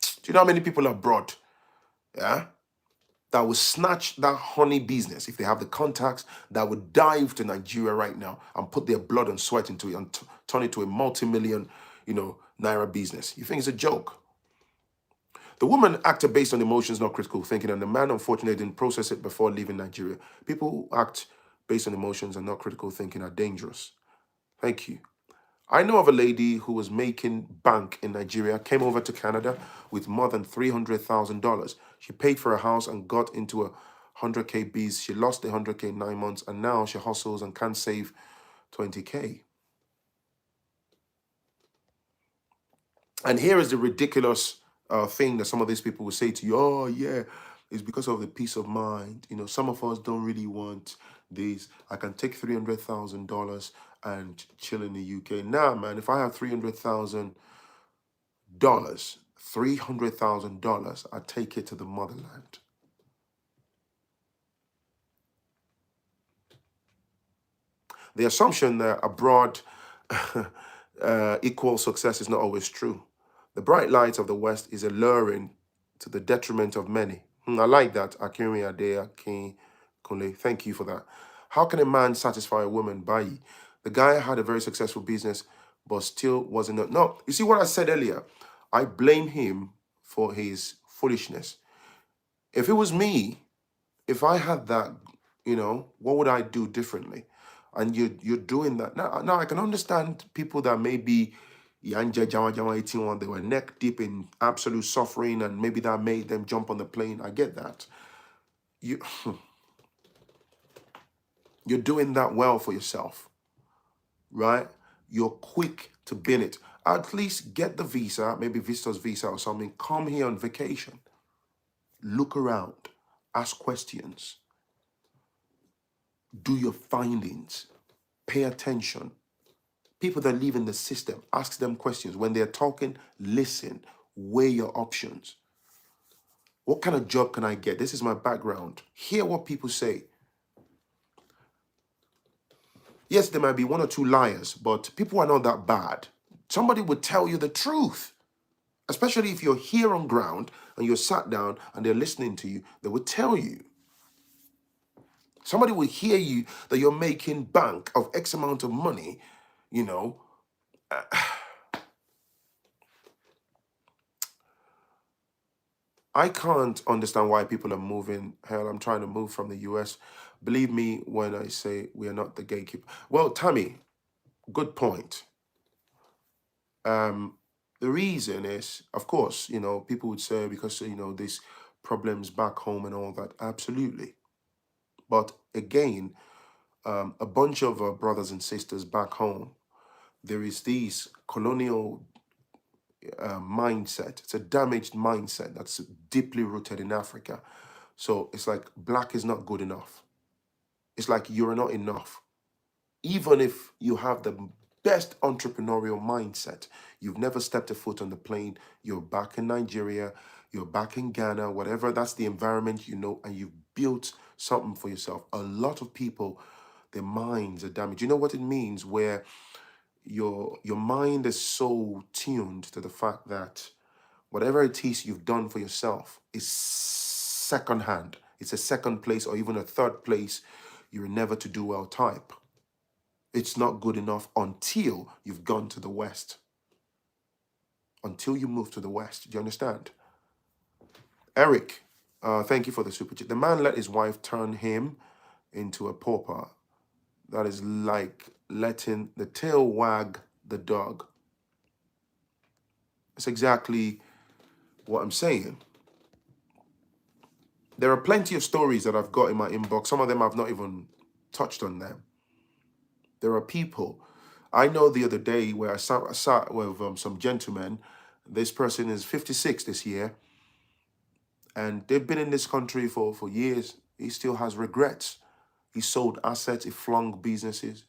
Do you know how many people are abroad, yeah, that will snatch that honey business if they have the contacts, that would dive to Nigeria right now and put their blood and sweat into it and turn it to a multi-million, naira business? You think it's a joke? The woman acted based on emotions, not critical thinking, and the man unfortunately didn't process it before leaving Nigeria. People who act based on emotions and not critical thinking are dangerous. Thank you. I know of a lady who was making bank in Nigeria, came over to Canada with more than $300,000. She paid for a house and got into a 100K bees. She lost the 100K in 9 months, and now she hustles and can't save 20K. And here is the ridiculous thing that some of these people will say to you, oh, yeah, it's because of the peace of mind. You know, some of us don't really want this. I can take $300,000 and chill in the UK. Nah, man, if I have $300,000, I take it to the motherland. The assumption that abroad equal success is not always true. The bright light of the West is alluring to the detriment of many. I like that. Akinri Ade Akin Kunle. Thank you for that. How can a man satisfy a woman? Bayi. The guy had a very successful business, but still wasn't. No, you see what I said earlier? I blame him for his foolishness. If it was me, if I had that, what would I do differently? And you're doing that now. I can understand people that maybe Yanja Jama Jama 81, they were neck deep in absolute suffering, and maybe that made them jump on the plane. I get that. You you're doing that well for yourself, right? You're quick to bin it. At least get the visa, maybe visitor's visa or something. Come here on vacation. Look around. Ask questions. Do your findings. Pay attention. People that live in the system, ask them questions. When they're talking, listen. Weigh your options. What kind of job can I get? This is my background. Hear what people say. Yes, there might be one or two liars, but people are not that bad. Somebody would tell you the truth. Especially if you're here on ground and you're sat down and they're listening to you, they would tell you. Somebody will hear you that you're making bank of X amount of money, you know. I can't understand why people are moving. Hell, I'm trying to move from the US. Believe me when I say we are not the gatekeeper. Well, Tammy, good point. The reason is, of course, people would say because, these problems back home and all that. Absolutely. But again, a bunch of brothers and sisters back home, there is this colonial mindset. It's a damaged mindset that's deeply rooted in Africa. So it's like black is not good enough. It's like you're not enough. Even if you have the best entrepreneurial mindset, you've never stepped a foot on the plane, you're back in Nigeria, you're back in Ghana, whatever, that's the environment and you've built something for yourself. A lot of people, their minds are damaged. You know what it means where your mind is so tuned to the fact that whatever it is you've done for yourself is secondhand. It's a second place or even a third place. You're never to do well type. It's not good enough until you've gone to the West. Until you move to the West. Do you understand? Eric, thank you for the super chat. The man let his wife turn him into a pauper. That is like letting the tail wag the dog. That's exactly what I'm saying. There are plenty of stories that I've got in my inbox. Some of them I've not even touched on them. There are people. I know the other day where I sat with some gentlemen. This person is 56 this year. And they've been in this country for years. He still has regrets. He sold assets. He flung businesses.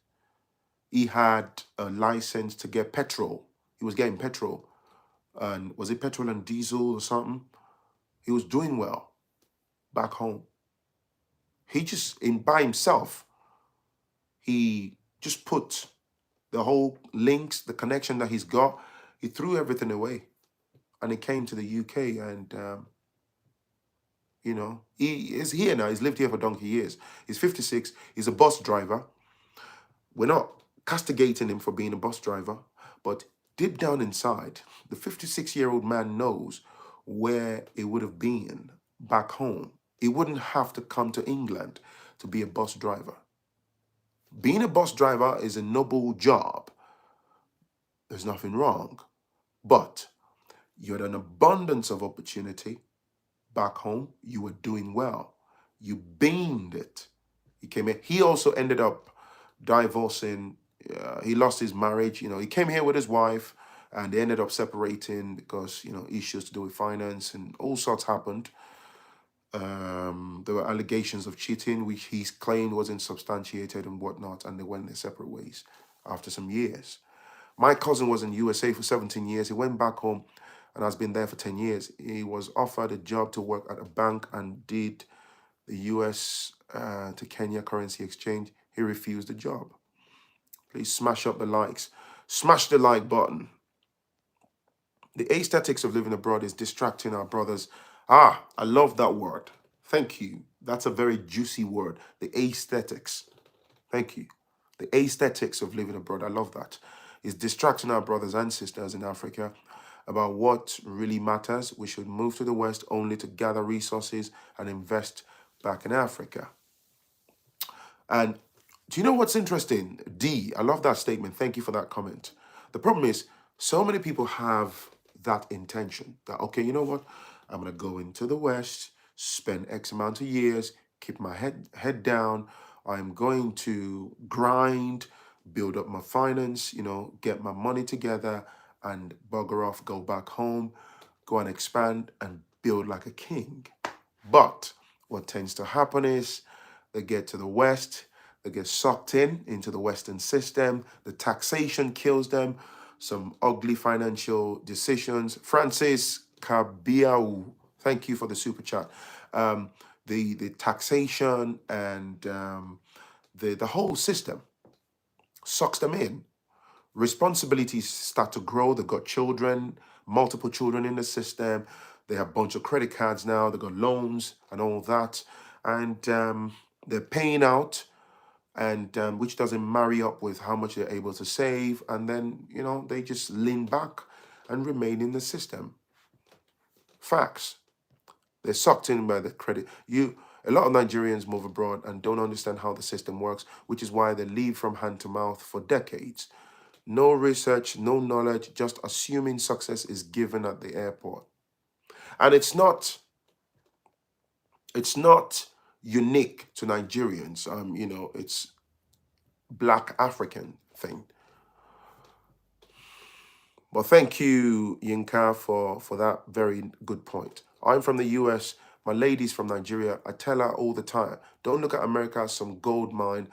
He had a license to get petrol. He was getting petrol. And was it petrol and diesel or something? He was doing well back home. He just, by himself, he just put the whole links, the connection that he's got, he threw everything away. And he came to the UK and, he is here now. He's lived here for donkey years. He's 56. He's a bus driver. We're not castigating him for being a bus driver, but deep down inside, the 56-year-old man knows where it would have been back home. He wouldn't have to come to England to be a bus driver. Being a bus driver is a noble job. There's nothing wrong. But you had an abundance of opportunity back home. You were doing well. You beamed it. He came in. He also ended up divorcing. He lost his marriage. He came here with his wife, and they ended up separating because issues to do with finance and all sorts happened. There were allegations of cheating, which he claimed wasn't substantiated and whatnot, and they went their separate ways after some years. My cousin was in USA for 17 years. He went back home and has been there for 10 years. He was offered a job to work at a bank and did the US to Kenya currency exchange. He refused the job. Please smash up the likes. Smash the like button. The aesthetics of living abroad is distracting our brothers. Ah, I love that word. Thank you. That's a very juicy word. The aesthetics. Thank you. The aesthetics of living abroad. I love that. Is distracting our brothers and sisters in Africa about what really matters. We should move to the West only to gather resources and invest back in Africa. And do you know what's interesting? D, I love that statement. Thank you for that comment. The problem is, so many people have that intention that, okay, you know what? I'm going to go into the West, spend X amount of years, keep my head down. I'm going to grind, build up my finance, get my money together and bugger off, go back home, go and expand and build like a king. But what tends to happen is they get to the West, they get sucked into the Western system, the taxation kills them, some ugly financial decisions. Francis Kabiau, thank you for the super chat. The taxation and the whole system sucks them in. Responsibilities start to grow. They've got children, multiple children in the system. They have a bunch of credit cards now. They've got loans and all that. And they're paying out, and which doesn't marry up with how much they're able to save. And then, they just lean back and remain in the system. Facts. They're sucked in by the credit. A lot of Nigerians move abroad and don't understand how the system works, which is why they live from hand to mouth for decades. No research, no knowledge, just assuming success is given at the airport. And it's not unique to Nigerians. It's Black African thing. Well, thank you, Yinka, for that very good point. I'm from the US. My lady's from Nigeria. I tell her all the time, don't look at America as some gold mine,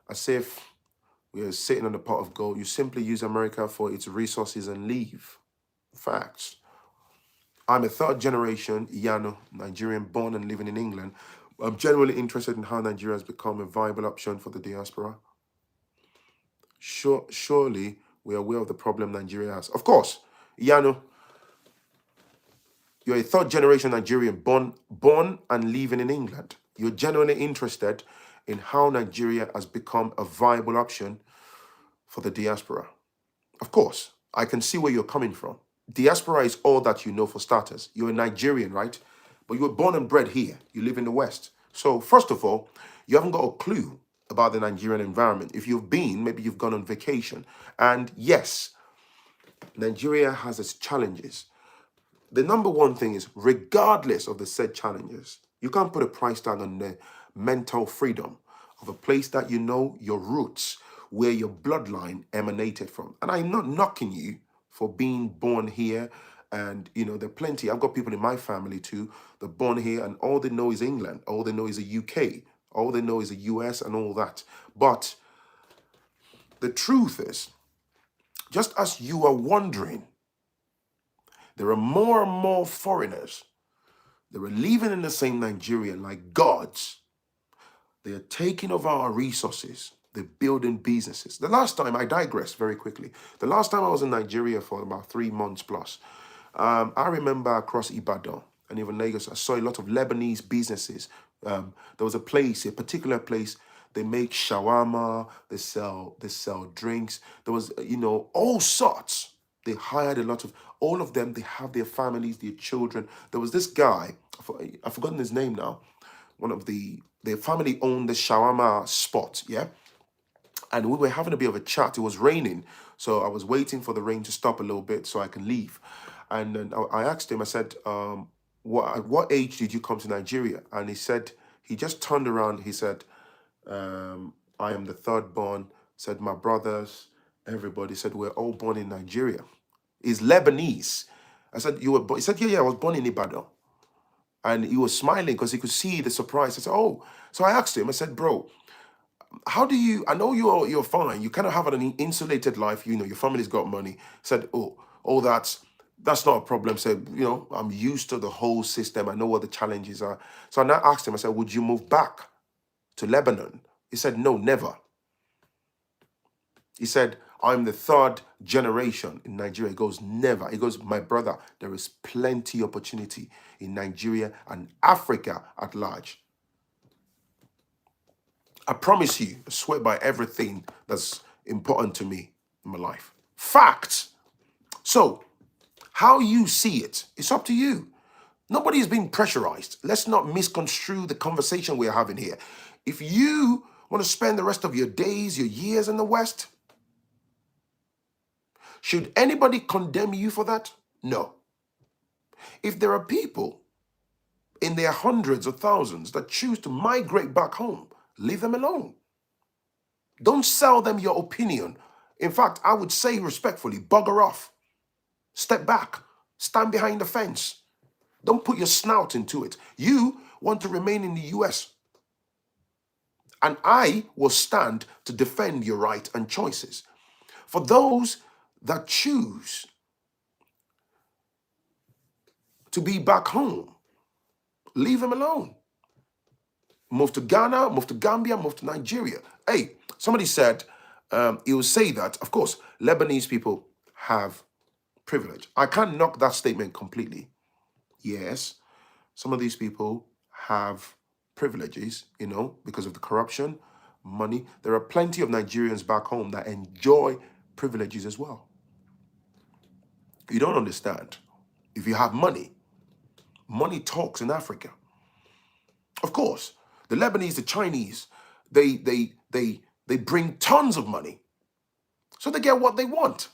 as if we are sitting on a pot of gold. You simply use America for its resources and leave. Facts. I'm a third generation Iyano, Nigerian, born and living in England. I'm genuinely interested in how Nigeria has become a viable option for the diaspora. Surely we are aware of the problem Nigeria has. Of course, Iyano, you're a third generation Nigerian, born and living in England. You're genuinely interested in how Nigeria has become a viable option for the diaspora. Of course, I can see where you're coming from. Diaspora is all that you know for starters. You're a Nigerian, right? But you were born and bred here. You live in the West. So first of all, you haven't got a clue about the Nigerian environment. If you've been, maybe you've gone on vacation. And yes, Nigeria has its challenges. The number one thing is, regardless of the said challenges, you can't put a price tag on the mental freedom of a place that you know your roots, where your bloodline emanated from. And I'm not knocking you for being born here. And, there are plenty. I've got people in my family too. They're born here and all they know is England. All they know is the UK. All they know is the US and all that. But the truth is, just as you are wondering, there are more and more foreigners that are living in the same Nigeria like gods. They are taking over our resources. They're building businesses. I digress very quickly. The last time I was in Nigeria for about 3 months plus, I remember across Ibadan and even Lagos, I saw a lot of Lebanese businesses. There was a particular place, they make shawarma, they sell drinks. There was, all sorts. They hired all of them, they have their families, their children. There was this guy, I've forgotten his name now, their family owned the shawarma spot, yeah? And we were having a bit of a chat. It was raining, so I was waiting for the rain to stop a little bit so I can leave. And then I asked him, I said, what age did you come to Nigeria? And he said He just turned around. He said, I am the third born. Said, my brothers, everybody said, we're all born in Nigeria. He's Lebanese. I said, you were born? He said, yeah, I was born in Ibadan. And he was smiling because he could see the surprise. I said, oh. So I asked him, I said, bro, how do you, I know you're fine. You kind of have an insulated life. You know, your family's got money. Said, oh, that's not a problem. Said, you know, I'm used to the whole system. I know what the challenges are. So I now asked him, I said, would you move back to Lebanon? He said, no, never. He said, I'm the third generation in Nigeria. He goes, never. He goes, my brother, there is plenty opportunity in Nigeria and Africa at large. I promise you, I swear by everything that's important to me in my life. Facts. So, how you see it, it's up to you. Nobody is being pressurized. Let's not misconstrue the conversation we're having here. If you want to spend the rest of your days, your years in the West, should anybody condemn you for that? No. If there are people in their hundreds or thousands that choose to migrate back home, leave them alone. Don't sell them your opinion. In fact, I would say respectfully, bugger off. Step back. Stand behind the fence. Don't put your snout into it. You want to remain in the US. And I will stand to defend your right and choices. For those that choose to be back home, leave them alone. Move to Ghana, move to Gambia, move to Nigeria. Hey, somebody said, he will say that, of course, Lebanese people have privilege. I can't knock that statement completely. Yes, some of these people have privileges, you know, because of the corruption, money. There are plenty of Nigerians back home that enjoy privileges as well. You don't understand. If you have money, money talks in Africa. Of course, the Lebanese, the Chinese, they bring tons of money. So they get what they want.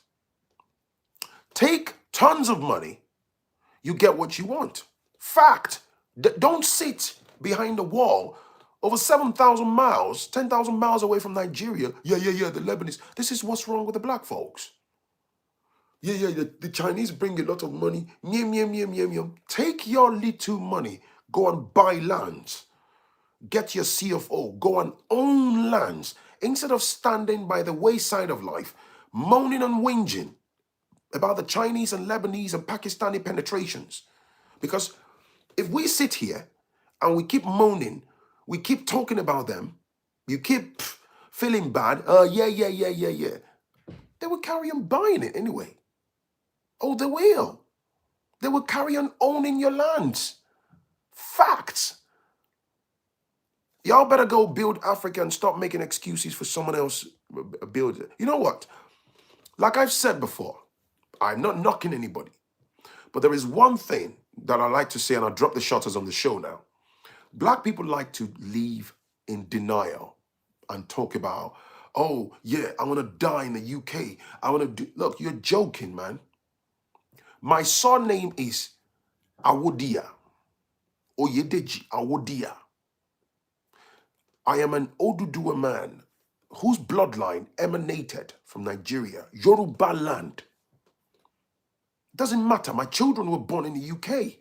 Take tons of money, you get what you want. Fact. Don't sit behind a wall over 7,000 miles, 10,000 miles away from Nigeria. Yeah, the Lebanese. This is what's wrong with the black folks. Yeah, the Chinese bring a lot of money. Nyem. Take your little money, go and buy lands. Get your CFO, go and own lands. Instead of standing by the wayside of life, moaning and whinging about the Chinese and Lebanese and Pakistani penetrations. Because if we sit here and we keep moaning, we keep talking about them, you keep feeling bad, yeah, they will carry on buying it anyway. Oh, they will. They will carry on owning your lands. Facts. Y'all better go build Africa and stop making excuses for someone else build it. You know what? Like I've said before, I'm not knocking anybody. But there is one thing that I like to say, and I'll drop the shutters on the show now. Black people like to live in denial and talk about, oh, yeah, I want to die in the UK. I want to do... Look, you're joking, man. My surname is Awodia. Oyedeji Awodia. I am an Oduduwa man whose bloodline emanated from Nigeria, Yoruba land. Doesn't matter. My children were born in the UK.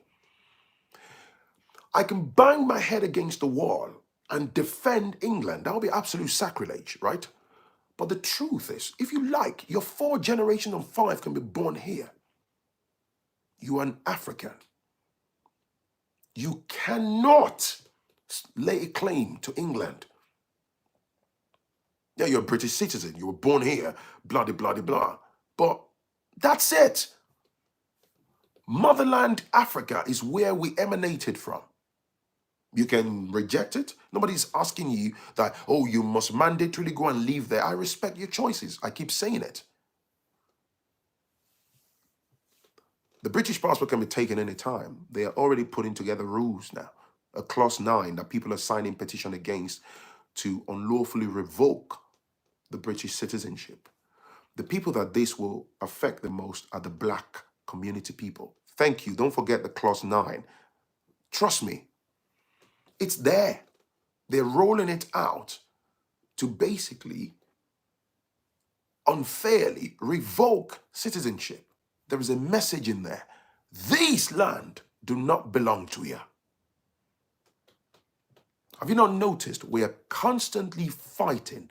I can bang my head against the wall and defend England. That would be absolute sacrilege, right? But the truth is, if you like, your 4 generations and 5 can be born here. You are an African. You cannot lay a claim to England. Yeah, you're a British citizen. You were born here, blah, blah, blah, blah. But that's it. Motherland Africa is where we emanated from. You can reject it. Nobody's asking you that, oh, you must mandatorily go and live there. I respect your choices. I keep saying it. The British passport can be taken any time. They are already putting together rules now. A clause 9 that people are signing petition against to unlawfully revoke the British citizenship. The people that this will affect the most are the black community people. Thank you. Don't forget the clause 9. Trust me. It's there. They're rolling it out to basically unfairly revoke citizenship. There is a message in there. These land do not belong to you. Have you not noticed we are constantly fighting,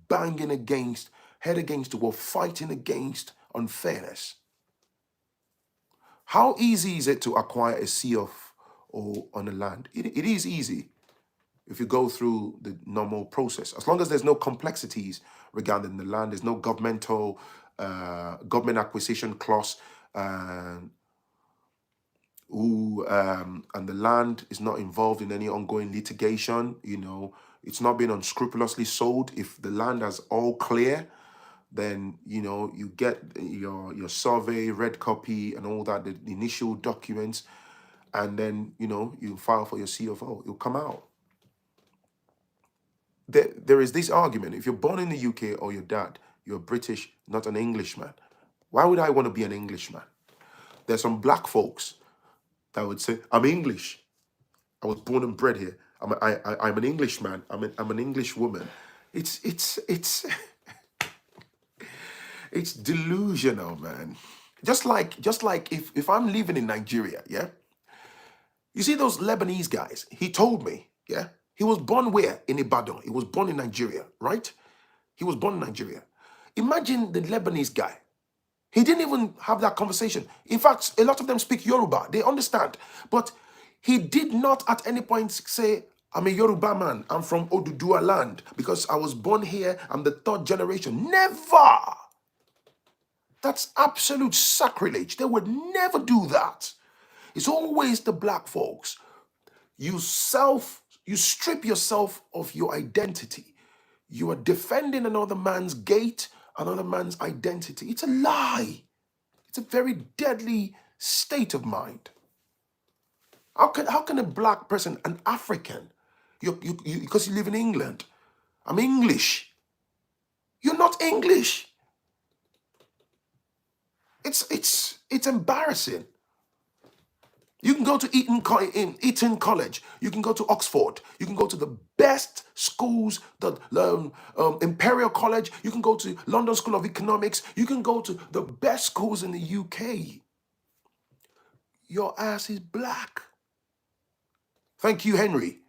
banging against, head against the wall, fighting against unfairness? How easy is it to acquire a CF or on a land? It is easy if you go through the normal process. As long as there's no complexities regarding the land, there's no government acquisition clause, and the land is not involved in any ongoing litigation. It's not being unscrupulously sold. If the land is all clear, then you get your survey, red copy, and all that, the initial documents, and then you file for your CFO. It'll come out. There is this argument: if you're born in the UK or your dad, you're British, not an Englishman. Why would I want to be an Englishman? There's some black folks that would say, I'm English. I was born and bred here. I'm an Englishman. I'm an English woman. It's it's delusional, man. Just like if I'm living in Nigeria, yeah. You see those Lebanese guys? He told me, yeah. He was born where? In Ibadan. He was born in Nigeria, right? He was born in Nigeria. Imagine the Lebanese guy. He didn't even have that conversation. In fact, a lot of them speak Yoruba. They understand. But he did not at any point say, I'm a Yoruba man. I'm from Oduduwa land because I was born here. I'm the third generation. Never. That's absolute sacrilege. They would never do that. It's always the black folks. You strip yourself of your identity. You are defending another man's gate, another man's identity. It's a lie. It's a very deadly state of mind. How can a black person, an African, because you live in England, I'm English. You're not English. It's embarrassing. You can go to Eton College. You can go to Oxford. You can go to the best schools, the Imperial College. You can go to London School of Economics. You can go to the best schools in the UK. Your ass is black. Thank you, Henry.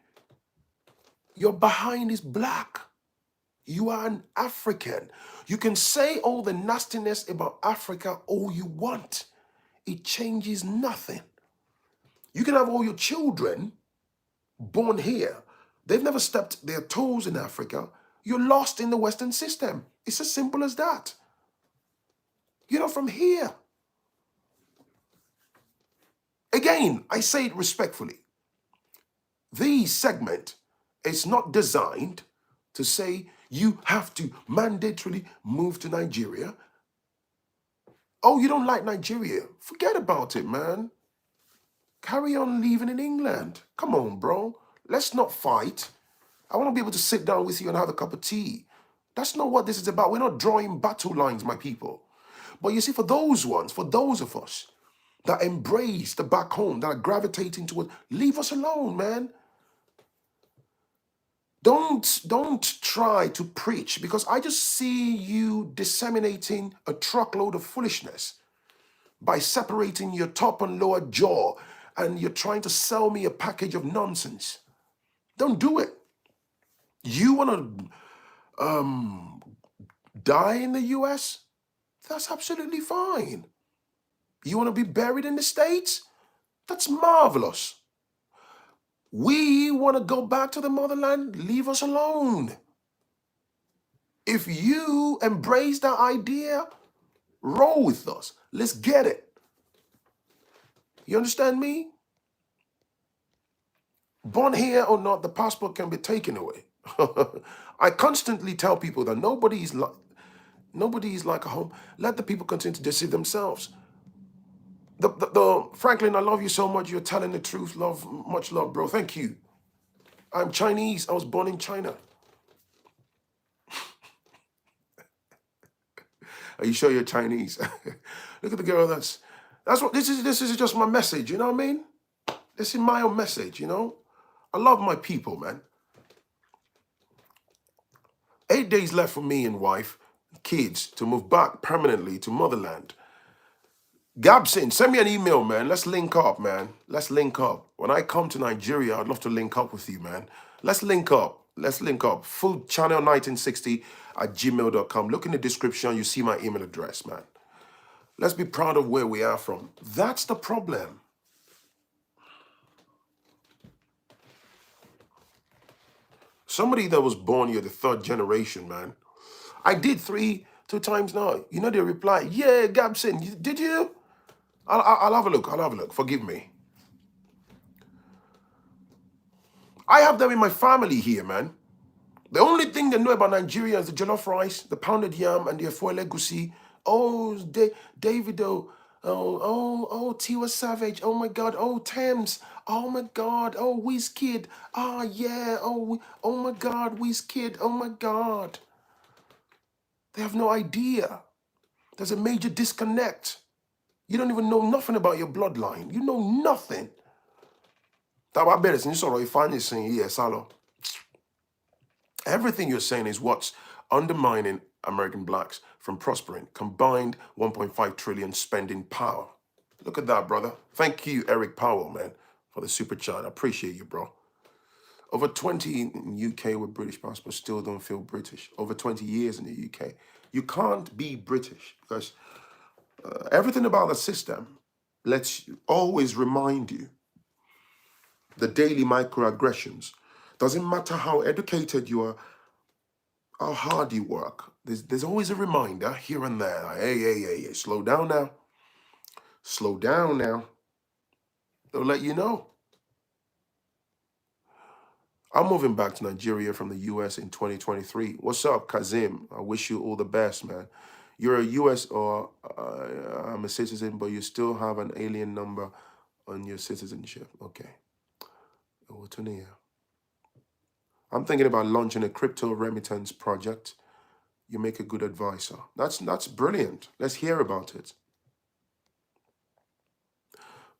Your behind is black. You are an African. You can say all the nastiness about Africa all you want. It changes nothing. You can have all your children born here. They've never stepped their toes in Africa. You're lost in the Western system. It's as simple as that. You're not from here. Again, I say it respectfully. This segment is not designed to say you have to mandatorily move to Nigeria. Oh, you don't like Nigeria? Forget about it, man. Carry on living in England. Come on, bro. Let's not fight. I want to be able to sit down with you and have a cup of tea. That's not what this is about. We're not drawing battle lines, my people. But you see, for those of us that embrace the back home, that are gravitating towards, leave us alone, man. Don't try to preach, because I just see you disseminating a truckload of foolishness by separating your top and lower jaw, and you're trying to sell me a package of nonsense. Don't do it. You want to die in the US? That's absolutely fine. You want to be buried in the States? That's marvelous. We want to go back to the motherland? Leave us alone. If you embrace that idea, roll with us. Let's get it. You understand me? Born here or not, the passport can be taken away. I constantly tell people that nobody is like a home. Let the people continue to deceive themselves. Phrankleen, I love you so much. You're telling the truth. Much love, bro. Thank you. I'm Chinese. I was born in China. Are you sure you're Chinese? Look at the girl. That's what this is. This is just my message. You know what I mean? This is my own message. I love my people, man. 8 days left for me and wife, kids to move back permanently to motherland. Gabson, send me an email, man. Let's link up, man. Let's link up. When I come to Nigeria, I'd love to link up with you, man. Let's link up. Let's link up. Full channel 1960 at gmail.com. Look in the description. You see my email address, man. Let's be proud of where we are from. That's the problem. Somebody that was born here, the third generation, man. I did two times now. You know, they reply, yeah, Gabson, did you? I'll have a look. I'll have a look. Forgive me. I have them in my family here, man. The only thing they know about Nigeria is the jollof rice, the pounded yam, and the efoile egusi. Oh, Davido. Tiwa Savage. Oh my God. Oh, Thames. Oh my God. Oh, Wizkid. Ah, yeah. Oh my God, Wizkid. Oh my God. They have no idea. There's a major disconnect. You don't even know nothing about your bloodline. You know nothing. That better than sort of find saying, yes, Salo. Everything you're saying is what's undermining American blacks from prospering. Combined 1.5 trillion spending power. Look at that, brother. Thank you, Eric Powell, man, for the super chat. I appreciate you, bro. Over 20 in UK with British passports still don't feel British. Over 20 years in the UK. You can't be British because everything about the system lets you always remind you the daily microaggressions. Doesn't matter how educated you are, how hard you work. There's always a reminder here and there. Like, hey, slow down now. Slow down now. They'll let you know. I'm moving back to Nigeria from the US in 2023. What's up, Kazim? I wish you all the best, man. You're a US or I'm a citizen, but you still have an alien number on your citizenship. Okay. I'm thinking about launching a crypto remittance project. You make a good advisor. That's brilliant. Let's hear about it.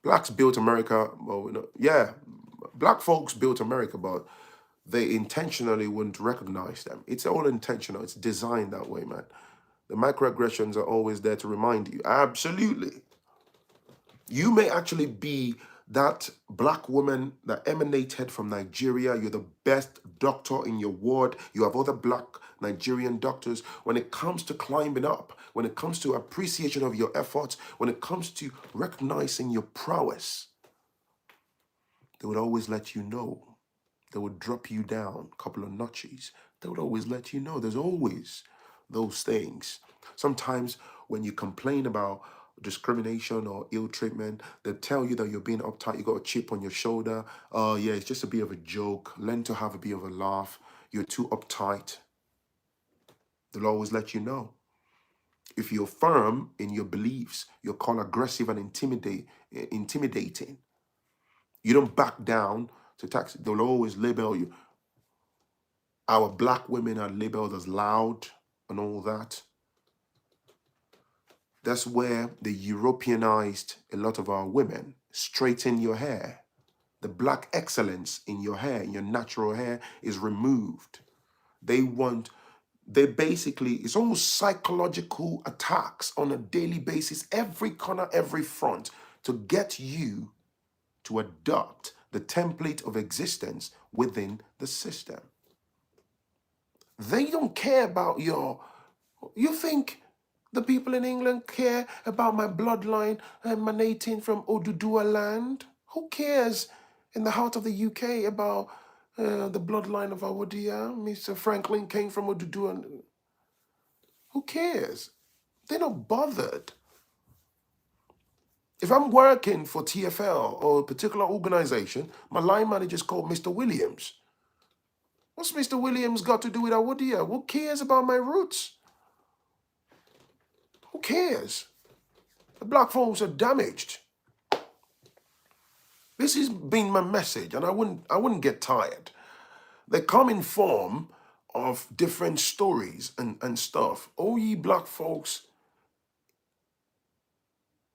Blacks built America. Well, yeah, black folks built America, but they intentionally wouldn't recognize them. It's all intentional. It's designed that way, man. The microaggressions are always there to remind you. Absolutely. You may actually be that black woman that emanated from Nigeria. You're the best doctor in your ward. You have other black Nigerian doctors. When it comes to climbing up, when it comes to appreciation of your efforts, when it comes to recognizing your prowess, they would always let you know. They would drop you down a couple of notches. They would always let you know. There's always those things. Sometimes when you complain about discrimination or ill treatment, they tell you that you're being uptight, you got a chip on your shoulder. Oh, yeah, it's just a bit of a joke. Learn to have a bit of a laugh. You're too uptight. They'll always let you know. If you're firm in your beliefs, you're called aggressive and intimidating. You don't back down to tax. They'll always label you. Our black women are labeled as loud and all that. That's where the Europeanized a lot of our women. Straighten your hair. The black excellence in your hair, in your natural hair, is removed. They basically, it's almost psychological attacks on a daily basis, every corner, every front, to get you to adopt the template of existence within the system. They don't care about you think the people in England care about my bloodline emanating from Oduduwa land? Who cares in the heart of the UK about the bloodline of Awadia? Mr. Phrankleen came from Oduduwa. Who cares? They're not bothered. If I'm working for TFL or a particular organization, my line manager is called Mr. Williams. What's Mr. Williams got to do with Awadia? Who cares about my roots? Who cares? The black folks are damaged. This has been my message, and I wouldn't get tired. They come in form of different stories and stuff. Oh, ye black folks,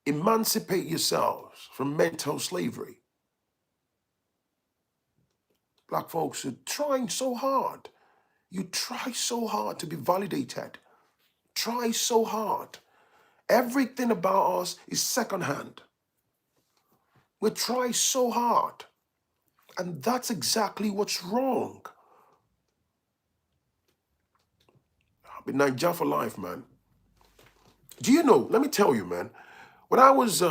emancipate yourselves from mental slavery. Black folks are trying so hard. You try so hard to be validated. Try so hard. Everything about us is secondhand. We try so hard. And that's exactly what's wrong. I've been Nigeria for life, man. Do you know, let me tell you, man, when I was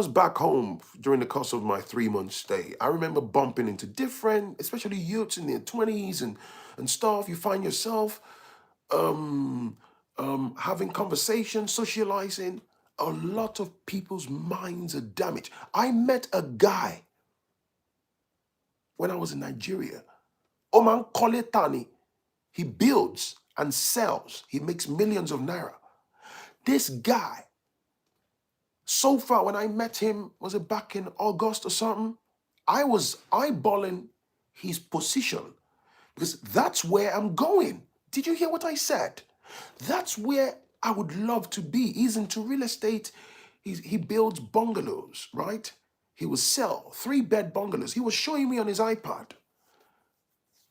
back home during the course of my 3 month stay, I remember bumping into different, especially youths in their 20s and stuff. You find yourself um, having conversations, socializing. A lot of people's minds are damaged. I met a guy when I was in Nigeria. Oman Koletani. He builds and sells. He makes millions of naira. This guy, so far when I met him, was it back in August or something? I was eyeballing his position because that's where I'm going. Did you hear what I said? That's where I would love to be. He's into real estate. He builds bungalows, right? He will sell 3-bed bungalows. He was showing me on his iPad.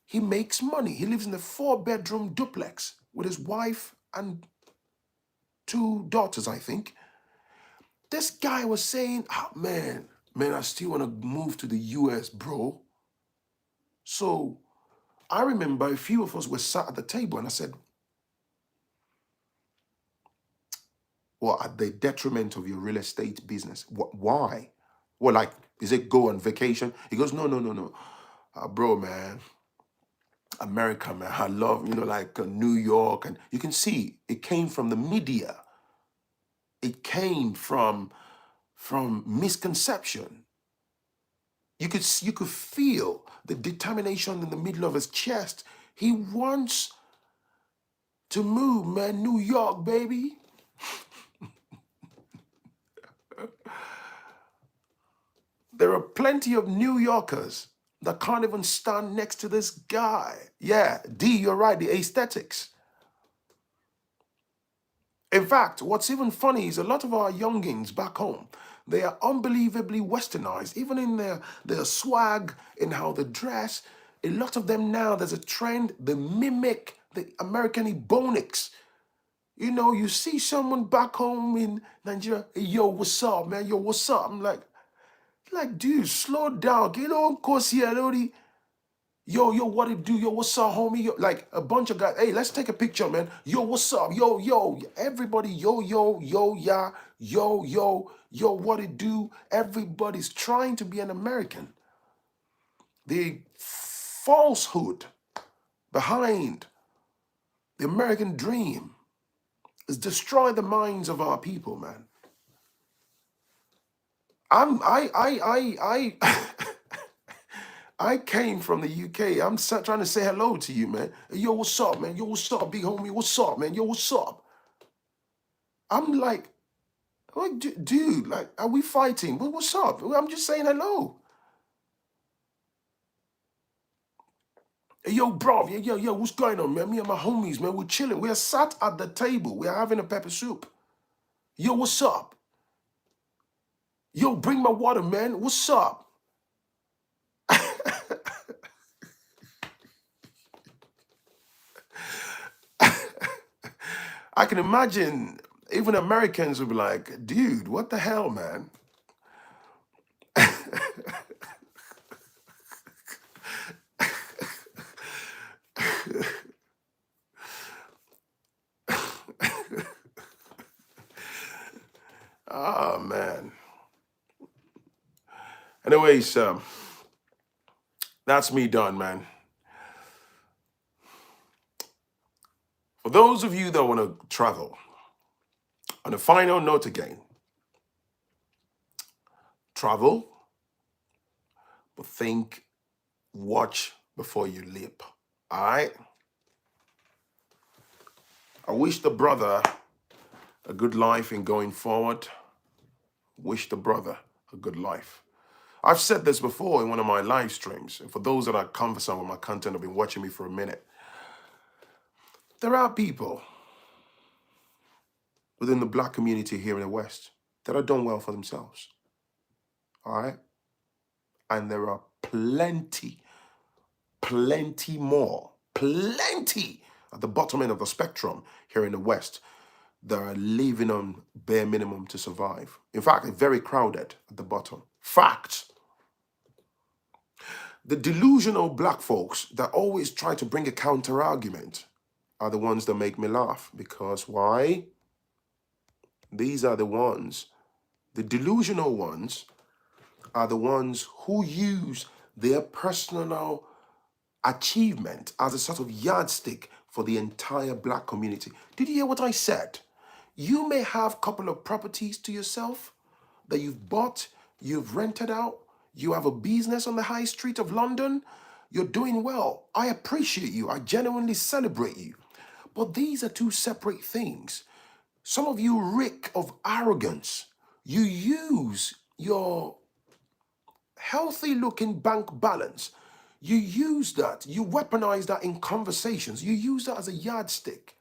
He makes money. He lives in a 4-bedroom duplex with his wife and 2 daughters, I think. This guy was saying, man, I still want to move to the US, bro. So I remember a few of us were sat at the table and I said, well, at the detriment of your real estate business. Why? Well, like, is it go on vacation? He goes, no. Bro, man, America, man, I love, like New York. And you can see it came from the media. It came from misconception. You could feel the determination in the middle of his chest. He wants to move, man. New York, baby. There are plenty of New Yorkers that can't even stand next to this guy. Yeah, D, you're right, the aesthetics. In fact, what's even funny is a lot of our youngins back home, they are unbelievably westernized, even in their swag, in how they dress. A lot of them now, there's a trend, they mimic the American Ebonics. You see someone back home in Nigeria, hey, yo, what's up, man? Yo, what's up? I'm like, dude, slow down. Get on course here, Lodi. Yo, what it do? Yo, what's up, homie? Yo, like a bunch of guys. Hey, let's take a picture, man. Yo, what's up? Yo. Everybody, yo, yeah. Yo, what it do? Everybody's trying to be an American. The falsehood behind the American dream is destroy the minds of our people, man. I came from the UK. I'm trying to say hello to you, man. Yo, what's up, man? Yo, what's up, big homie? What's up, man? Yo, what's up? I'm like, dude, like, are we fighting? What's up? I'm just saying hello. Hey, yo, bro, yo, what's going on, man? Me and my homies, man, we're chilling. We are sat at the table. We are having a pepper soup. Yo, what's up? Yo, bring my water, man. What's up? I can imagine even Americans would be like, dude, what the hell, man? Oh, man. Anyways, that's me done, man. For those of you that want to travel, on a final note again, travel, but think, watch before you leap. All right? I wish the brother a good life in going forward. Wish the brother a good life. I've said this before in one of my live streams, and for those that are conversant with my content, have been watching me for a minute. There are people within the black community here in the West that have done well for themselves. All right? And there are plenty plenty at the bottom end of the spectrum here in the West that are living on bare minimum to survive. In fact, it's very crowded at the bottom. Facts. The delusional black folks that always try to bring a counter argument are the ones that make me laugh. Because why? These are the ones, the delusional ones are the ones who use their personal achievement as a sort of yardstick for the entire black community. Did you hear what I said? You may have a couple of properties to yourself that you've bought, you've rented out, you have a business on the high street of London, you're doing well. I appreciate you. I genuinely celebrate you. But these are two separate things. Some of you reek of arrogance. You use your healthy looking bank balance. You use that, you weaponize that in conversations. You use that as a yardstick,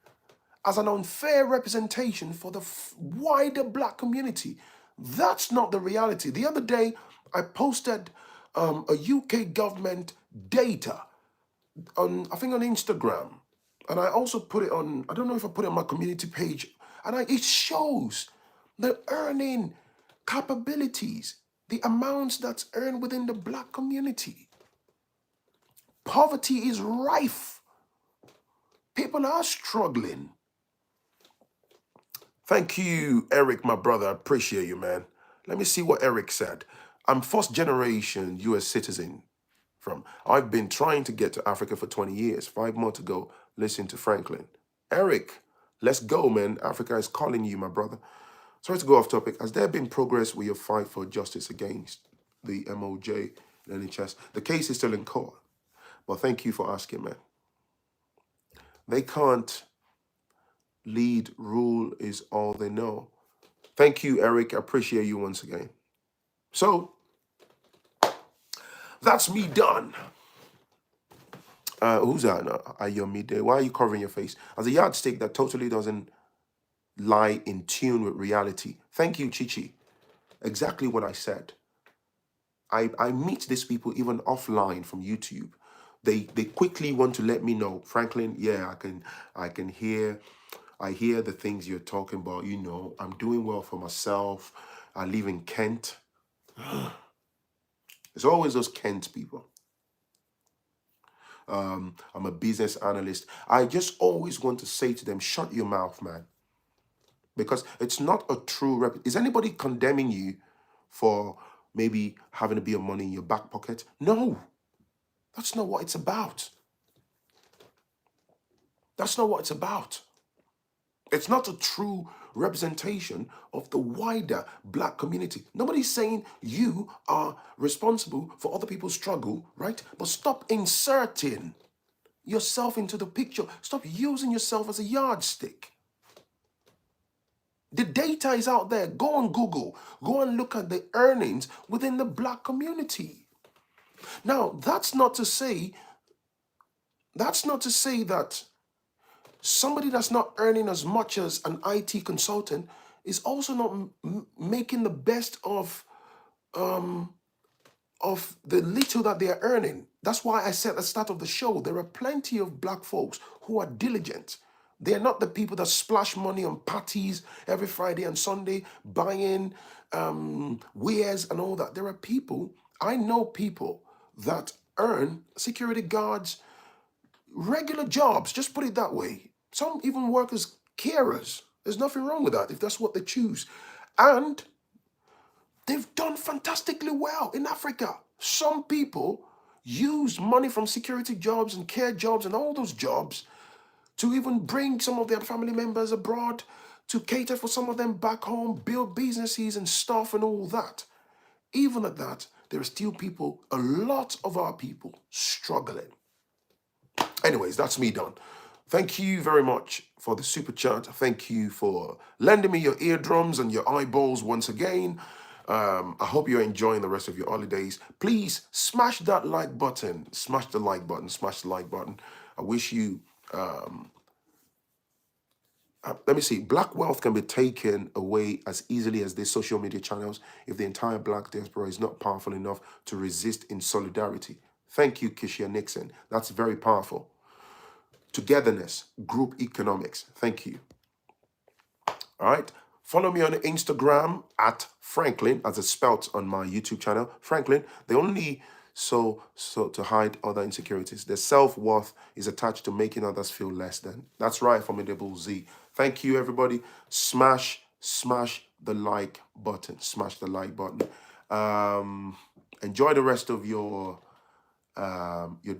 as an unfair representation for the wider black community. That's not the reality. The other day, I posted a UK government data on, I think on Instagram. And I also put it on, I don't know if I put it on my community page. And it shows the earning capabilities, the amounts that's earned within the black community. Poverty is rife. People are struggling. Thank you, Eric, my brother. I appreciate you, man. Let me see what Eric said. I'm first generation US citizen from. I've been trying to get to Africa for 20 years. 5 more to go. Listen to Phrankleen. Eric, let's go, man. Africa is calling you, my brother. Sorry to go off topic. Has there been progress with your fight for justice against the MOJ and NHS? The case is still in court. But thank you for asking, man. They can't lead, rule is all they know. Thank you, Eric. I appreciate you once again. So, that's me done. Who's that? Ayomide. Why are you covering your face? As a yardstick that totally doesn't lie in tune with reality. Thank you, Chichi. Exactly what I said. I meet these people even offline from YouTube. They quickly want to let me know, Phrankleen, yeah, I hear the things you're talking about, you know, I'm doing well for myself. I live in Kent. It's always those Kent people. I'm a business analyst. I just always want to say to them, shut your mouth, man. Because it's not a true Is anybody condemning you for maybe having a bit of money in your back pocket? No, that's not what it's about. That's not what it's about. It's not a true representation of the wider black community. Nobody's saying you are responsible for other people's struggle, right? But stop inserting yourself into the picture. Stop using yourself as a yardstick. The data is out there. Go on Google. Go and look at the earnings within the black community. Now, that's not to say that somebody that's not earning as much as an IT consultant is also not making the best of the little that they are earning. That's why I said at the start of the show, there are plenty of black folks who are diligent. They're not the people that splash money on parties every Friday and Sunday, buying wares and all that. There are people, I know people that earn security guards, regular jobs, just put it that way. Some even work as carers. There's nothing wrong with that if that's what they choose. And they've done fantastically well in Africa. Some people use money from security jobs and care jobs and all those jobs to even bring some of their family members abroad, to cater for some of them back home, build businesses and stuff and all that. Even at that, there are still people, a lot of our people, struggling. Anyways, that's me done. Thank you very much for the super chat. Thank you for lending me your eardrums and your eyeballs once again. I hope you're enjoying the rest of your holidays. Please smash that like button. Smash the like button. Smash the like button. I wish you... let me see. Black wealth can be taken away as easily as these social media channels if the entire black diaspora is not powerful enough to resist in solidarity. Thank you, Kishia Nixon. That's very powerful. togetherness, group economics. Thank you. All right. Follow me on Instagram at Phrankleen, as it's spelt on my YouTube channel. Phrankleen, they only so to hide other insecurities. Their self-worth is attached to making others feel less than. That's right, Formidable Z. Thank you, everybody. Smash the like button. Smash the like button. Enjoy the rest of your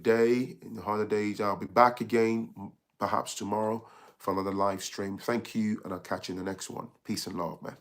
day in the holidays. I'll be back again, perhaps tomorrow, for another live stream. Thank you, and I'll catch you in the next one. Peace and love, man.